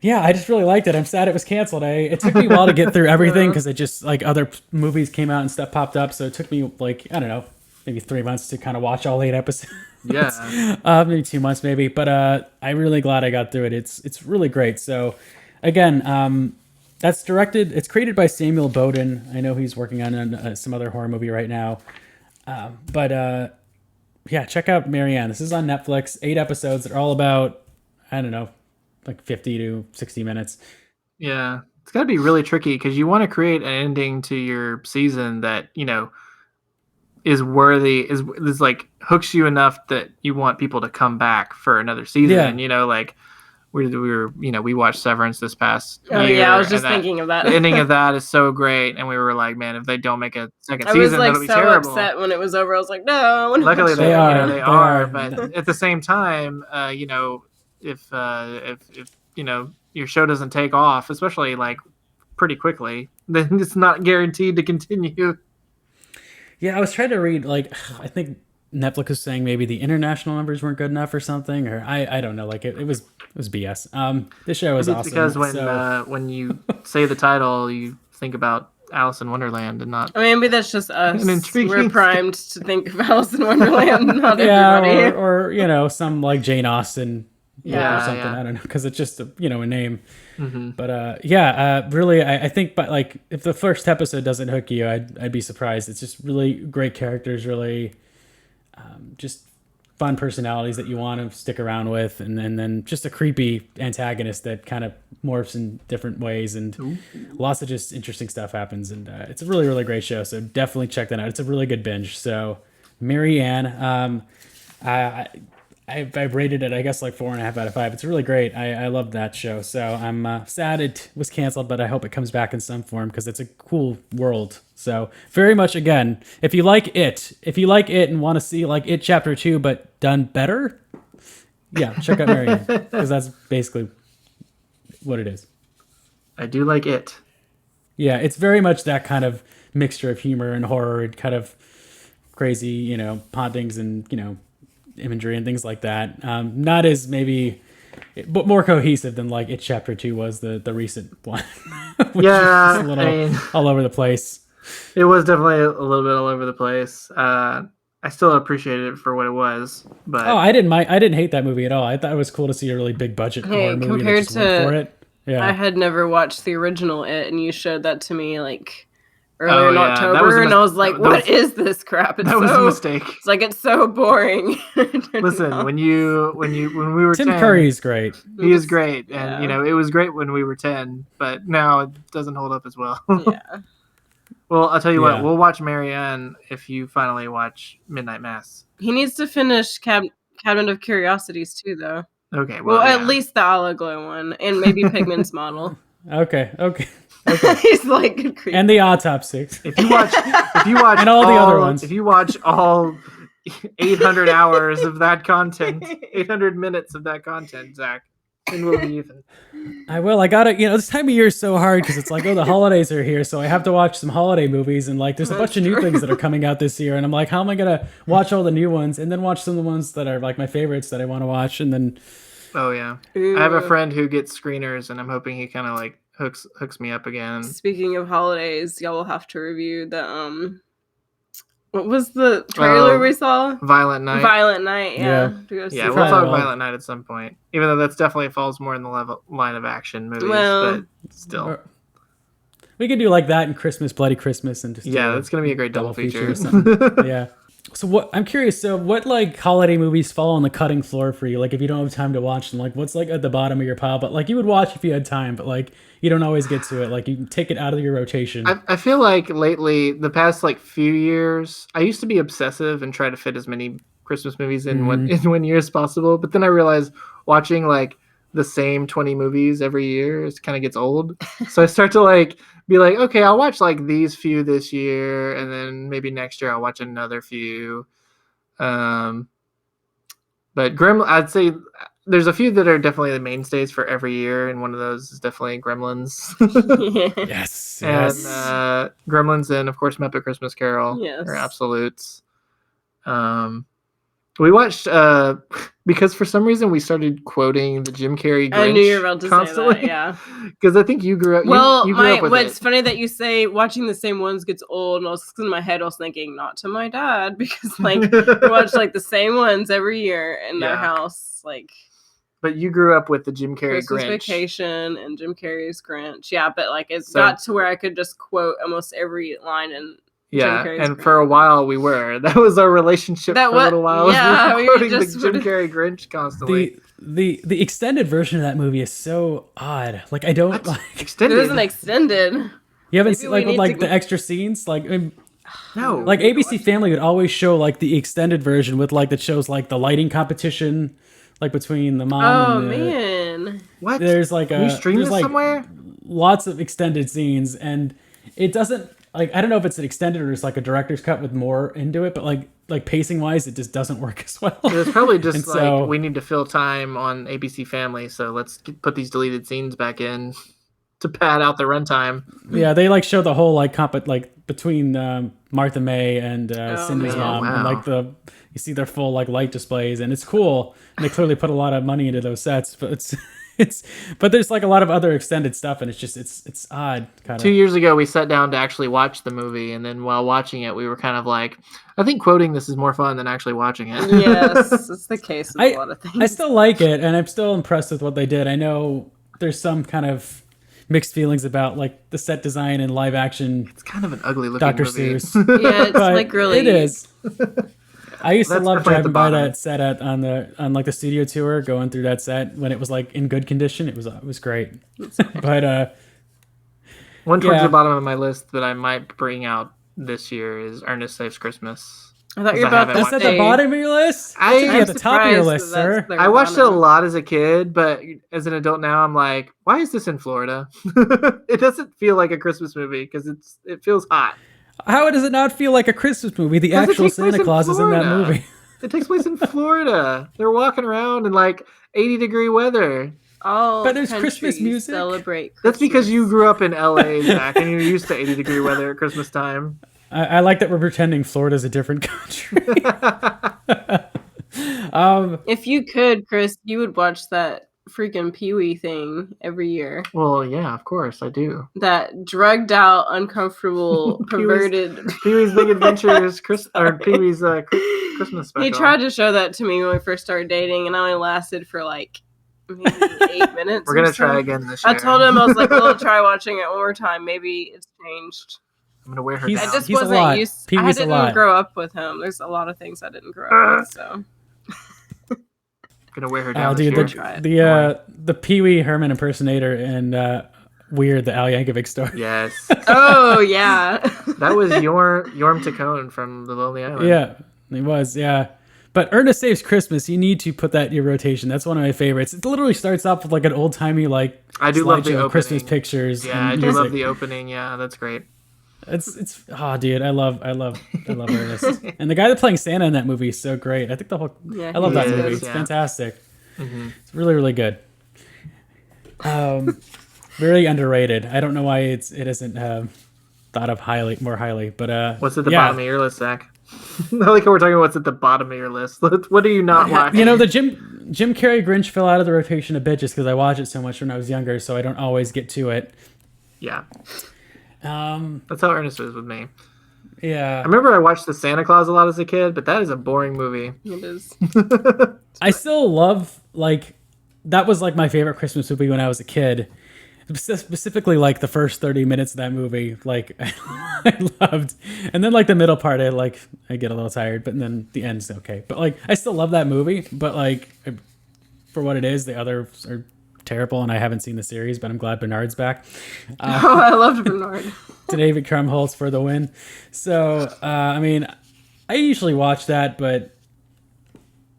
Yeah, I just really liked it. I'm sad it was canceled. It took me a while to get through everything because it just like other movies came out and stuff popped up. So it took me like, I don't know, maybe 3 months to kind of watch all 8 episodes. Yeah. Maybe 2 months maybe. But I'm really glad I got through it. It's really great. So again, it's created by Samuel Bowden. I know he's working on some other horror movie right now. Yeah, check out Marianne. This is on Netflix. 8 episodes. They're all about, I don't know, like 50 to 60 minutes. Yeah. It's got to be really tricky because you want to create an ending to your season that, is worthy, is like hooks you enough that you want people to come back for another season. Yeah. Like we watched Severance this past Oh year. yeah, I was just and thinking of that. The ending of that is so great, and we were like, man, if they don't make a second I was season, like that'll be so terrible. upset when it was over. I was like, no. I wanna Luckily, watch they it. are. They are. But at the same time, if your show doesn't take off, especially like pretty quickly, then it's not guaranteed to continue. Yeah, I was trying to read, like, I think Netflix was saying maybe the international numbers weren't good enough or something, or I don't know. Like, it was BS. This show was It's awesome. because so... when you say the title, you think about Alice in Wonderland and not. I mean, maybe that's just us. An intriguing We're primed to think of Alice in Wonderland, not everybody. or some like Jane Austen book Yeah, or something. yeah. I don't know, because it's just a name. Mm-hmm. But really, I think, but like, if the first episode doesn't hook you, I'd be surprised. It's just really great characters, really just fun personalities that you want to stick around with, and then just a creepy antagonist that kind of morphs in different ways, and lots of just interesting stuff happens, and it's a really, really great show. So definitely check that out. It's a really good binge. So Marianne, I rated it, I guess, like 4.5 out of 5. It's really great. I love that show. So I'm sad it was canceled, but I hope it comes back in some form because it's a cool world. So very much, again, if you like it and want to see like It Chapter 2, but done better, yeah, check out Marianne, because that's basically what it is. I do like it. Yeah, it's very much that kind of mixture of humor and horror and kind of crazy, hauntings and, imagery and things like that. Not as maybe, but more cohesive than like It Chapter 2 was the recent one. Which Yeah, was a little all over the place. It was definitely a little bit all over the place. I still appreciated it for what it was, but I didn't hate that movie at all. I thought it was cool to see a really big budget horror movie that just went for it. Yeah, I had never watched the original It, and you showed that to me like earlier in yeah, October, and I was like, "What is this crap?" That was a mistake. It's like it's so boring. Listen, when we were Tim 10, Curry's great. He is great, and Yeah. it was great when we were 10, but now it doesn't hold up as well. Yeah. Well, I'll tell you Yeah. what, we'll watch Marianne if you finally watch Midnight Mass. He needs to finish Cabinet of Curiosities too, though. Okay, Well, yeah. at least the olive glow one, and maybe Pigman's model. Okay. He's like good creep. And the Autopsy. If you watch And all the other ones. If you watch all 800 hours of that content, 800 minutes of that content, Zach, then we'll be even. I will. I gotta. This time of year is so hard because it's like, the holidays are here, so I have to watch some holiday movies, and like, there's a bunch of new things that are coming out this year, and I'm like, how am I gonna watch all the new ones and then watch some of the ones that are like my favorites that I want to watch, and then. Oh yeah, I have a friend who gets screeners, and I'm hoping he kind of like hooks me up again. Speaking of holidays, y'all will have to review the what was the trailer we saw? Violent Night. Violent Night, yeah. Yeah, we'll talk Violent Night at some point. Even though that's definitely falls more in the line of action movies, but still. We could do like that and Christmas, Bloody Christmas, and just that's gonna be a great double feature. or something. Yeah. So I'm curious. So what like holiday movies fall on the cutting floor for you? Like if you don't have time to watch them, like what's like at the bottom of your pile? But like you would watch if you had time, but like you don't always get to it. Like you take it out of your rotation. I feel like lately, the past like few years, I used to be obsessive and try to fit as many Christmas movies in one year as possible. But then I realized watching like the same 20 movies every year kind of gets old. So I start to like be like, okay, I'll watch like these few this year, and then maybe next year I'll watch another few. But I'd say there's a few that are definitely the mainstays for every year, and one of those is definitely Gremlins. Yes. And Gremlins and, of course, Muppet Christmas Carol are absolutes. We watched, because for some reason we started quoting the Jim Carrey Grinch. I knew you were about to constantly. say that, yeah. Because I think you grew up. Well, you grew up with what's it. funny that you say watching the same ones gets old, and in my head I was thinking not to my dad because like we watch like the same ones every year in their house, like. But you grew up with the Jim Carrey Christmas Grinch. Vacation and Jim Carrey's Grinch. Yeah, but like it's got to where I could just quote almost every line in Jim Carrey's and Grinch. for a while we were. That was our relationship for a little while. Yeah, we were quoting the Jim Carrey Grinch constantly. The extended version of that movie is so odd. Like I don't like extended. It isn't extended. You haven't seen like with like the extra scenes, like no, like ABC Family would always show like the extended version with like that shows like the lighting competition. like between the mom Oh and the, man. What? there's like Can you stream there's this like somewhere? lots of extended scenes, and it doesn't like, I don't know if it's an extended or it's like a director's cut with more into it, but like pacing wise, it just doesn't work as well. It's probably just And like so- we need to fill time on ABC Family, so let's put these deleted scenes back in to pad out the runtime. Yeah, they like show the whole like like between Martha May and Cindy's man. mom, Wow. and like you see their full like light displays, and it's cool. And they clearly put a lot of money into those sets, but but there's like a lot of other extended stuff, and it's odd kind 2 of. years ago, we sat down to actually watch the movie, and then while watching it, we were kind of like, I think quoting this is more fun than actually watching it. Yes, it's the case with a lot of things. I still like it, and I'm still impressed with what they did. I know there's some kind of mixed feelings about like the set design and live action It's kind of an ugly looking Dr. movie. Seuss. Yeah, it's But like really. it is. I used to That's love definitely at the driving by bottom. that set on like the studio tour, going through that set when it was like in good condition. It was great. But One towards Yeah. the bottom of my list that I might bring out this year is Ernest Saves Christmas. I thought you were I about haven't to that's at say. the bottom of your list. I- That should be I'm at the top of your surprised list, that that's sir. their I watched it a bottom. lot as a kid, but as an adult now, I'm like, why is this in Florida? It doesn't feel like a Christmas movie because it feels hot. How does it not feel like a Christmas movie? The 'Cause it actual takes place Santa in Claus is in that Florida. movie. It takes place in Florida. They're walking around in like 80-degree weather. All But there's countries Christmas music. Celebrate. That's because you Christmas. grew up in LA, Zach, and you're used to 80-degree weather at Christmas time. I like that we're pretending Florida's a different country. If you could, Chris, you would watch that freaking Pee-wee thing every year. Well, yeah, of course, I do. That drugged out, uncomfortable, perverted. Pee-wee's Big Adventures, Pee-wee's Christmas special. He tried to show that to me when we first started dating, and I only lasted for like maybe 8 minutes. We're or gonna so. try again this year. I told him I was like, "We'll try watching it one more time. Maybe it's changed." I'm gonna wear her He's- I down. just He's a wasn't lot. used. I Pee-wee's a didn't lot. grow up with him. There's a lot of things I didn't grow up with. So Gonna wear her down Oh, this dude, year. Try it. the Pee Wee Herman impersonator in Weird, the Al Yankovic story. Yes, oh yeah. that was Yorm Tacone from The Lonely Island. Yeah, it was. Yeah, but Ernest Saves Christmas. You need to put that in your rotation. That's one of my favorites. It literally starts off with like an old timey like I do love the slideshow of opening. Christmas pictures. Yeah, and I do music. love the opening. Yeah, that's great. It's dude, I love Ernest. And the guy that's playing Santa in that movie is so great. I think the whole Yeah, I love he that is, movie. good. It's yeah. fantastic. Mm-hmm. It's really, really good. Very underrated. I don't know why it isn't thought of more highly, but What's at the yeah. bottom of your list, Zach? I like how we're talking about what's at the bottom of your list. What do you not watch? You know, the Jim Carrey Grinch fell out of the rotation a bit just because I watched it so much when I was younger, so I don't always get to it. Yeah, Um, that's how Ernest is with me. yeah, I remember I watched the Santa Claus a lot as a kid, but that is a boring movie. It is. I still love that was like my favorite Christmas movie when I was a kid. Specifically, like the first 30 minutes of that movie, like I loved, and then like the middle part, I get a little tired, but then the end's okay. But like I still love that movie, but like for what it is, the others are terrible, and I haven't seen the series, but I'm glad Bernard's back. Oh, I loved Bernard. To David Krumholtz for the win. So I mean, I usually watch that, but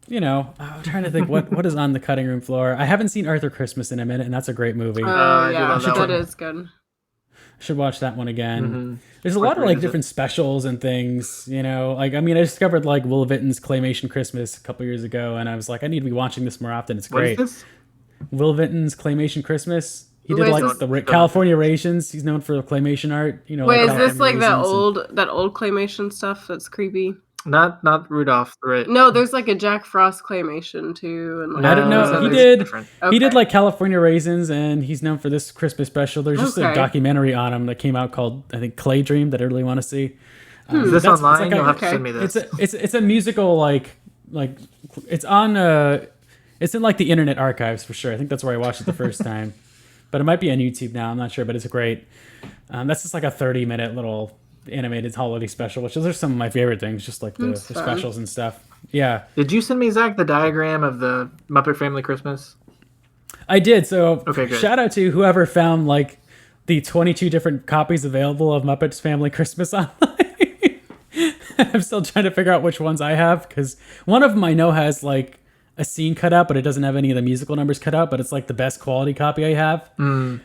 you know, I'm trying to think what is on the cutting room floor. I haven't seen Arthur Christmas in a minute, and that's a great movie. Oh I do yeah, love that that one. is good. Should watch that one again. Mm-hmm. There's a lot of like different specials and things, you know. Like I mean, I discovered like Will Vinton's Claymation Christmas a couple years ago, and I was like, I need to be watching this more often. It's What is great. this? Will Vinton's Claymation Christmas. He Wait, did like is the this- California Raisins. He's known for claymation art. You know. Wait, is California this like that Raisins and- old claymation stuff that's creepy? Not Rudolph the Red. No, there's like a Jack Frost claymation too, and like, I don't know. there's He others. did. Different. He did Okay. like California Raisins, and he's known for this Christmas special. There's just a Okay. documentary on him that came out called, I think, Clay Dream, that I really want to see. Is this That's- online? it's like You'll a- have to okay. send me this. It's a musical like it's on it's in like the Internet Archives for sure. I think that's where I watched it the first time, but it might be on YouTube now. I'm not sure, but it's great. That's just like a 30-minute little animated holiday special, which those are some of my favorite things, just like the That's fun. specials and stuff. Yeah, Did you send me, Zach, the diagram of the Muppet Family Christmas? I did. So Okay, good. shout out to whoever found like the 22 different copies available of Muppets Family Christmas online. I'm still trying to figure out which ones I have, because one of them I know has like a scene cut out, but it doesn't have any of the musical numbers cut out, but it's like the best quality copy I have. And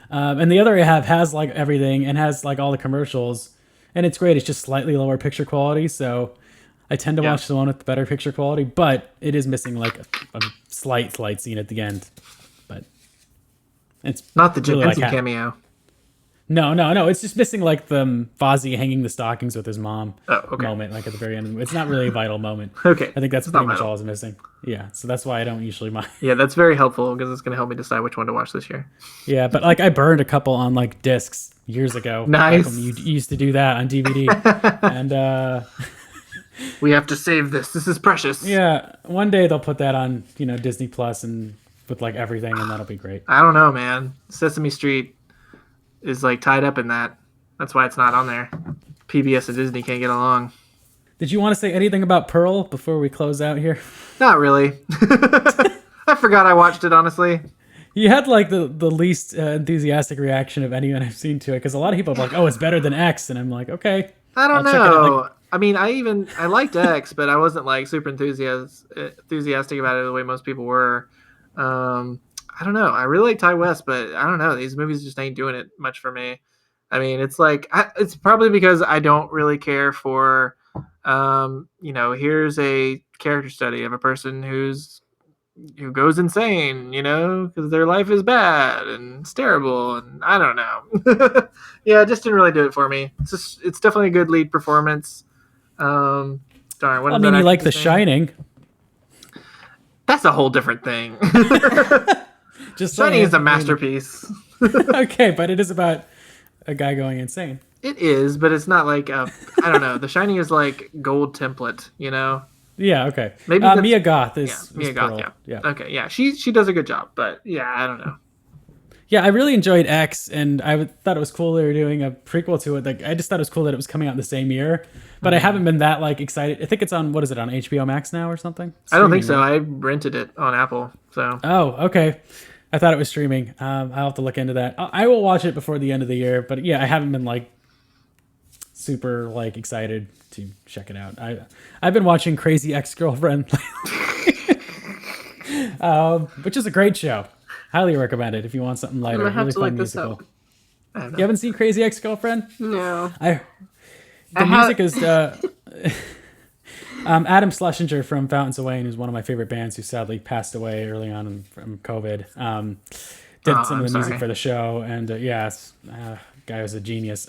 the other I have has like everything and has like all the commercials, and it's great. It's just slightly lower picture quality, so I tend to watch the one with the better picture quality, but it is missing like a slight scene at the end. But it's not the Jim really Henson cameo. No. It's just missing like the Fozzie hanging the stockings with his mom okay. moment, like at the very end. It's not really a vital moment. Okay. I think that's pretty much all is missing. Yeah, so that's why I don't usually mind. Yeah, that's very helpful because it's going to help me decide which one to watch this year. Yeah, but like I burned a couple on like discs years ago. Nice. Like, you used to do that on DVD. And we have to save this. This is precious. Yeah, one day they'll put that on, Disney Plus and with like everything, and that'll be great. I don't know, man. Sesame Street is like tied up in that. That's why it's not on there. PBS and Disney can't get along. Did you want to say anything about Pearl before we close out here? Not really. I forgot I watched it, honestly. You had like the least enthusiastic reaction of anyone I've seen to it, because a lot of people are like, "Oh, it's better than X," and I'm like, "Okay." I don't know. I mean, I liked X, but I wasn't like super enthusiastic about it the way most people were. I don't know. I really like Ty West, but I don't know. These movies just ain't doing it much for me. I mean, it's like it's probably because I don't really care for, here's a character study of a person who goes insane, because their life is bad and it's terrible, and I don't know. Yeah, it just didn't really do it for me. It's definitely a good lead performance. Darn, what? I mean, you like The Shining. That's a whole different thing. Just Shining is a masterpiece. Okay, but it is about a guy going insane. It is, but it's not like I don't know. The Shining is like gold template, Yeah, okay. Maybe Mia Goth is Mia Goth. Pearl. Yeah. Okay, yeah. She does a good job, but yeah, I don't know. Yeah, I really enjoyed X, and I thought it was cool they were doing a prequel to it. Like, I just thought it was cool that it was coming out the same year, but I haven't been that like excited. I think it's on, what is it, on HBO Max now or something? I don't think so. I rented it on Apple, so. Oh, okay. I thought it was streaming. I'll have to look into that. I will watch it before the end of the year, but yeah, I haven't been like super like excited to check it out. I've been watching Crazy Ex-Girlfriend, which is a great show. Highly recommend it if you want something lighter. I'm gonna have really to fun look this musical. up. You haven't seen Crazy Ex-Girlfriend? No. The music is Adam Schlesinger from Fountains of Wayne, who's one of my favorite bands, who sadly passed away early on from COVID. Did some of the music for the show, and guy was a genius.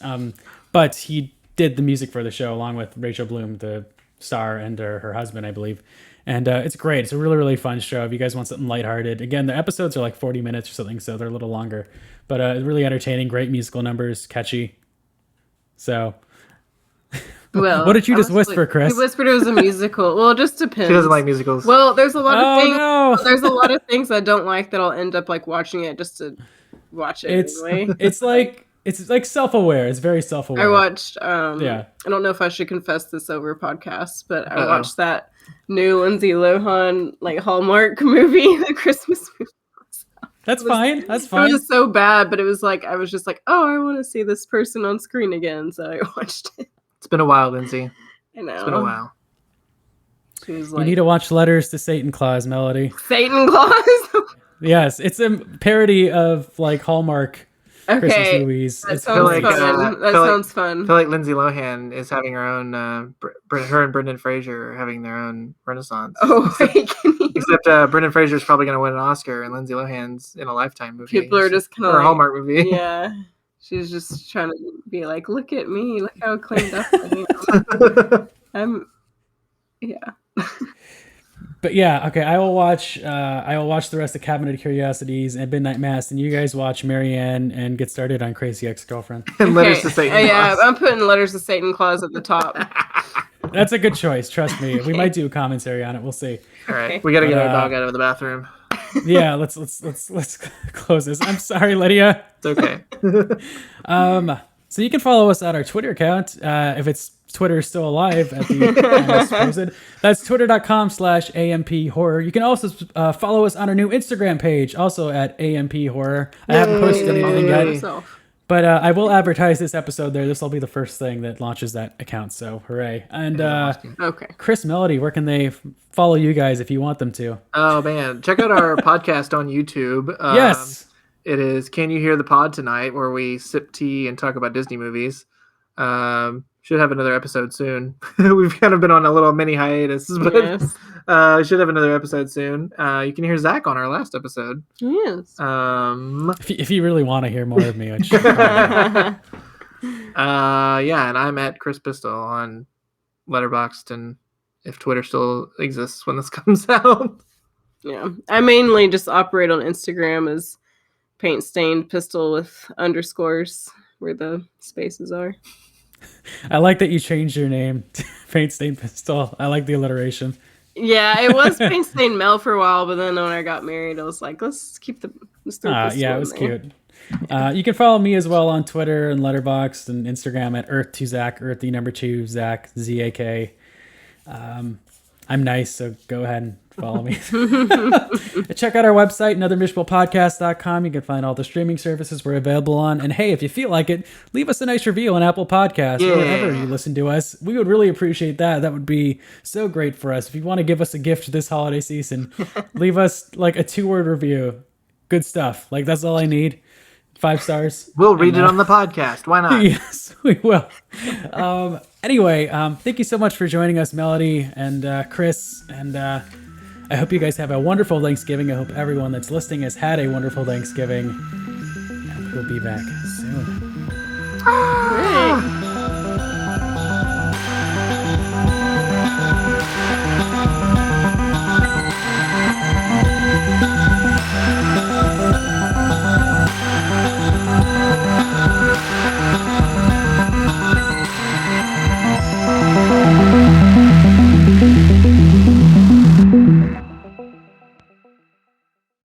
But he did the music for the show along with Rachel Bloom, the star, and her husband, I believe. And it's great. It's a really, really fun show. If you guys want something lighthearted, again, the episodes are like 40 minutes or something, so they're a little longer. But really entertaining, great musical numbers, catchy. So, well, what did you just whisper, Kris? He whispered it was a musical. Well, it just depends. She doesn't like musicals. Well, there's a lot of things. No. There's a lot of things I don't like that I'll end up like watching it just to watch it anyway. It's like self-aware. It's very self-aware. I watched. Yeah. I don't know if I should confess this over podcast, but I watched that new Lindsay Lohan like Hallmark movie, the Christmas movie. That's fine. That's fine. It was so bad, but it was like I was just like, oh, I want to see this person on screen again, so I watched it. It's been a while, Lindsay. I know. It's been a while. She was like, you need to watch Letters to Satan Claus, Melody. Satan Claus. Yes, it's a parody of like Hallmark Christmas movies. That sounds fun. Sounds fun. I feel like Lindsay Lohan is having her own. Her and Brendan Fraser are having their own renaissance. Oh, except Brendan Fraser is probably going to win an Oscar, and Lindsay Lohan's in a Lifetime movie. People are just kind of a Hallmark movie. Yeah, she's just trying to be like, look at me, look how cleaned up I am. Yeah. But yeah, okay. I will watch the rest of Cabinet of Curiosities and Midnight Mass, and you guys watch Marianne and get started on Crazy Ex-Girlfriend. And Letters to Satan Claus. Yeah, I'm putting Letters to Satan Claus at the top. That's a good choice. Trust me. We might do a commentary on it. We'll see. All right, we got to get our dog out of the bathroom. Yeah, let's close this. I'm sorry, Lydia. It's okay. So you can follow us at our Twitter account if it's Twitter is still alive at the supposed. That's twitter.com/AMP horror. You can also follow us on our new Instagram page, also at AMP horror. I haven't posted anything yet, But I will advertise this episode there. This will be the first thing that launches that account. So hooray. And Okay. Kris, Melody, where can they follow you guys if you want them to? Oh man, check out our podcast on YouTube. Yes. It is Can You Hear the Pod Tonight, where we sip tea and talk about Disney movies. Should have another episode soon. We've kind of been on a little mini hiatus, but Yes. should have another episode soon. You can hear Zach on our last episode. Yes. If you really want to hear more of me, which Yeah, and I'm at Kris Pistole on Letterboxd, and if Twitter still exists when this comes out. Yeah. I mainly just operate on Instagram as paint stained pistol with underscores where the spaces are. I like that you changed your name to Paint Stained Pistol. I like the alliteration. Yeah, it was paint stained Mel for a while, but then when I got married, I was like, let's throw pistol Yeah, it in was there. cute. You can follow me as well on Twitter and Letterboxd and Instagram at Earth2Zach, Earth the number 2 Zach, Z-A-K. I'm nice, so go ahead and follow me. Check out our website, anothermishablepodcast.com. You can find all the streaming services we're available on. And hey, if you feel like it, leave us a nice review on Apple Podcasts or wherever you listen to us. We would really appreciate that. That would be so great for us. If you want to give us a gift this holiday season, leave us like a 2-word review. Good stuff. Like, that's all I need. 5 stars. We'll read it on the podcast. Why not? Yes, we will. Anyway, thank you so much for joining us, Melody and Kris. And I hope you guys have a wonderful Thanksgiving. I hope everyone that's listening has had a wonderful Thanksgiving. And we'll be back soon. Great.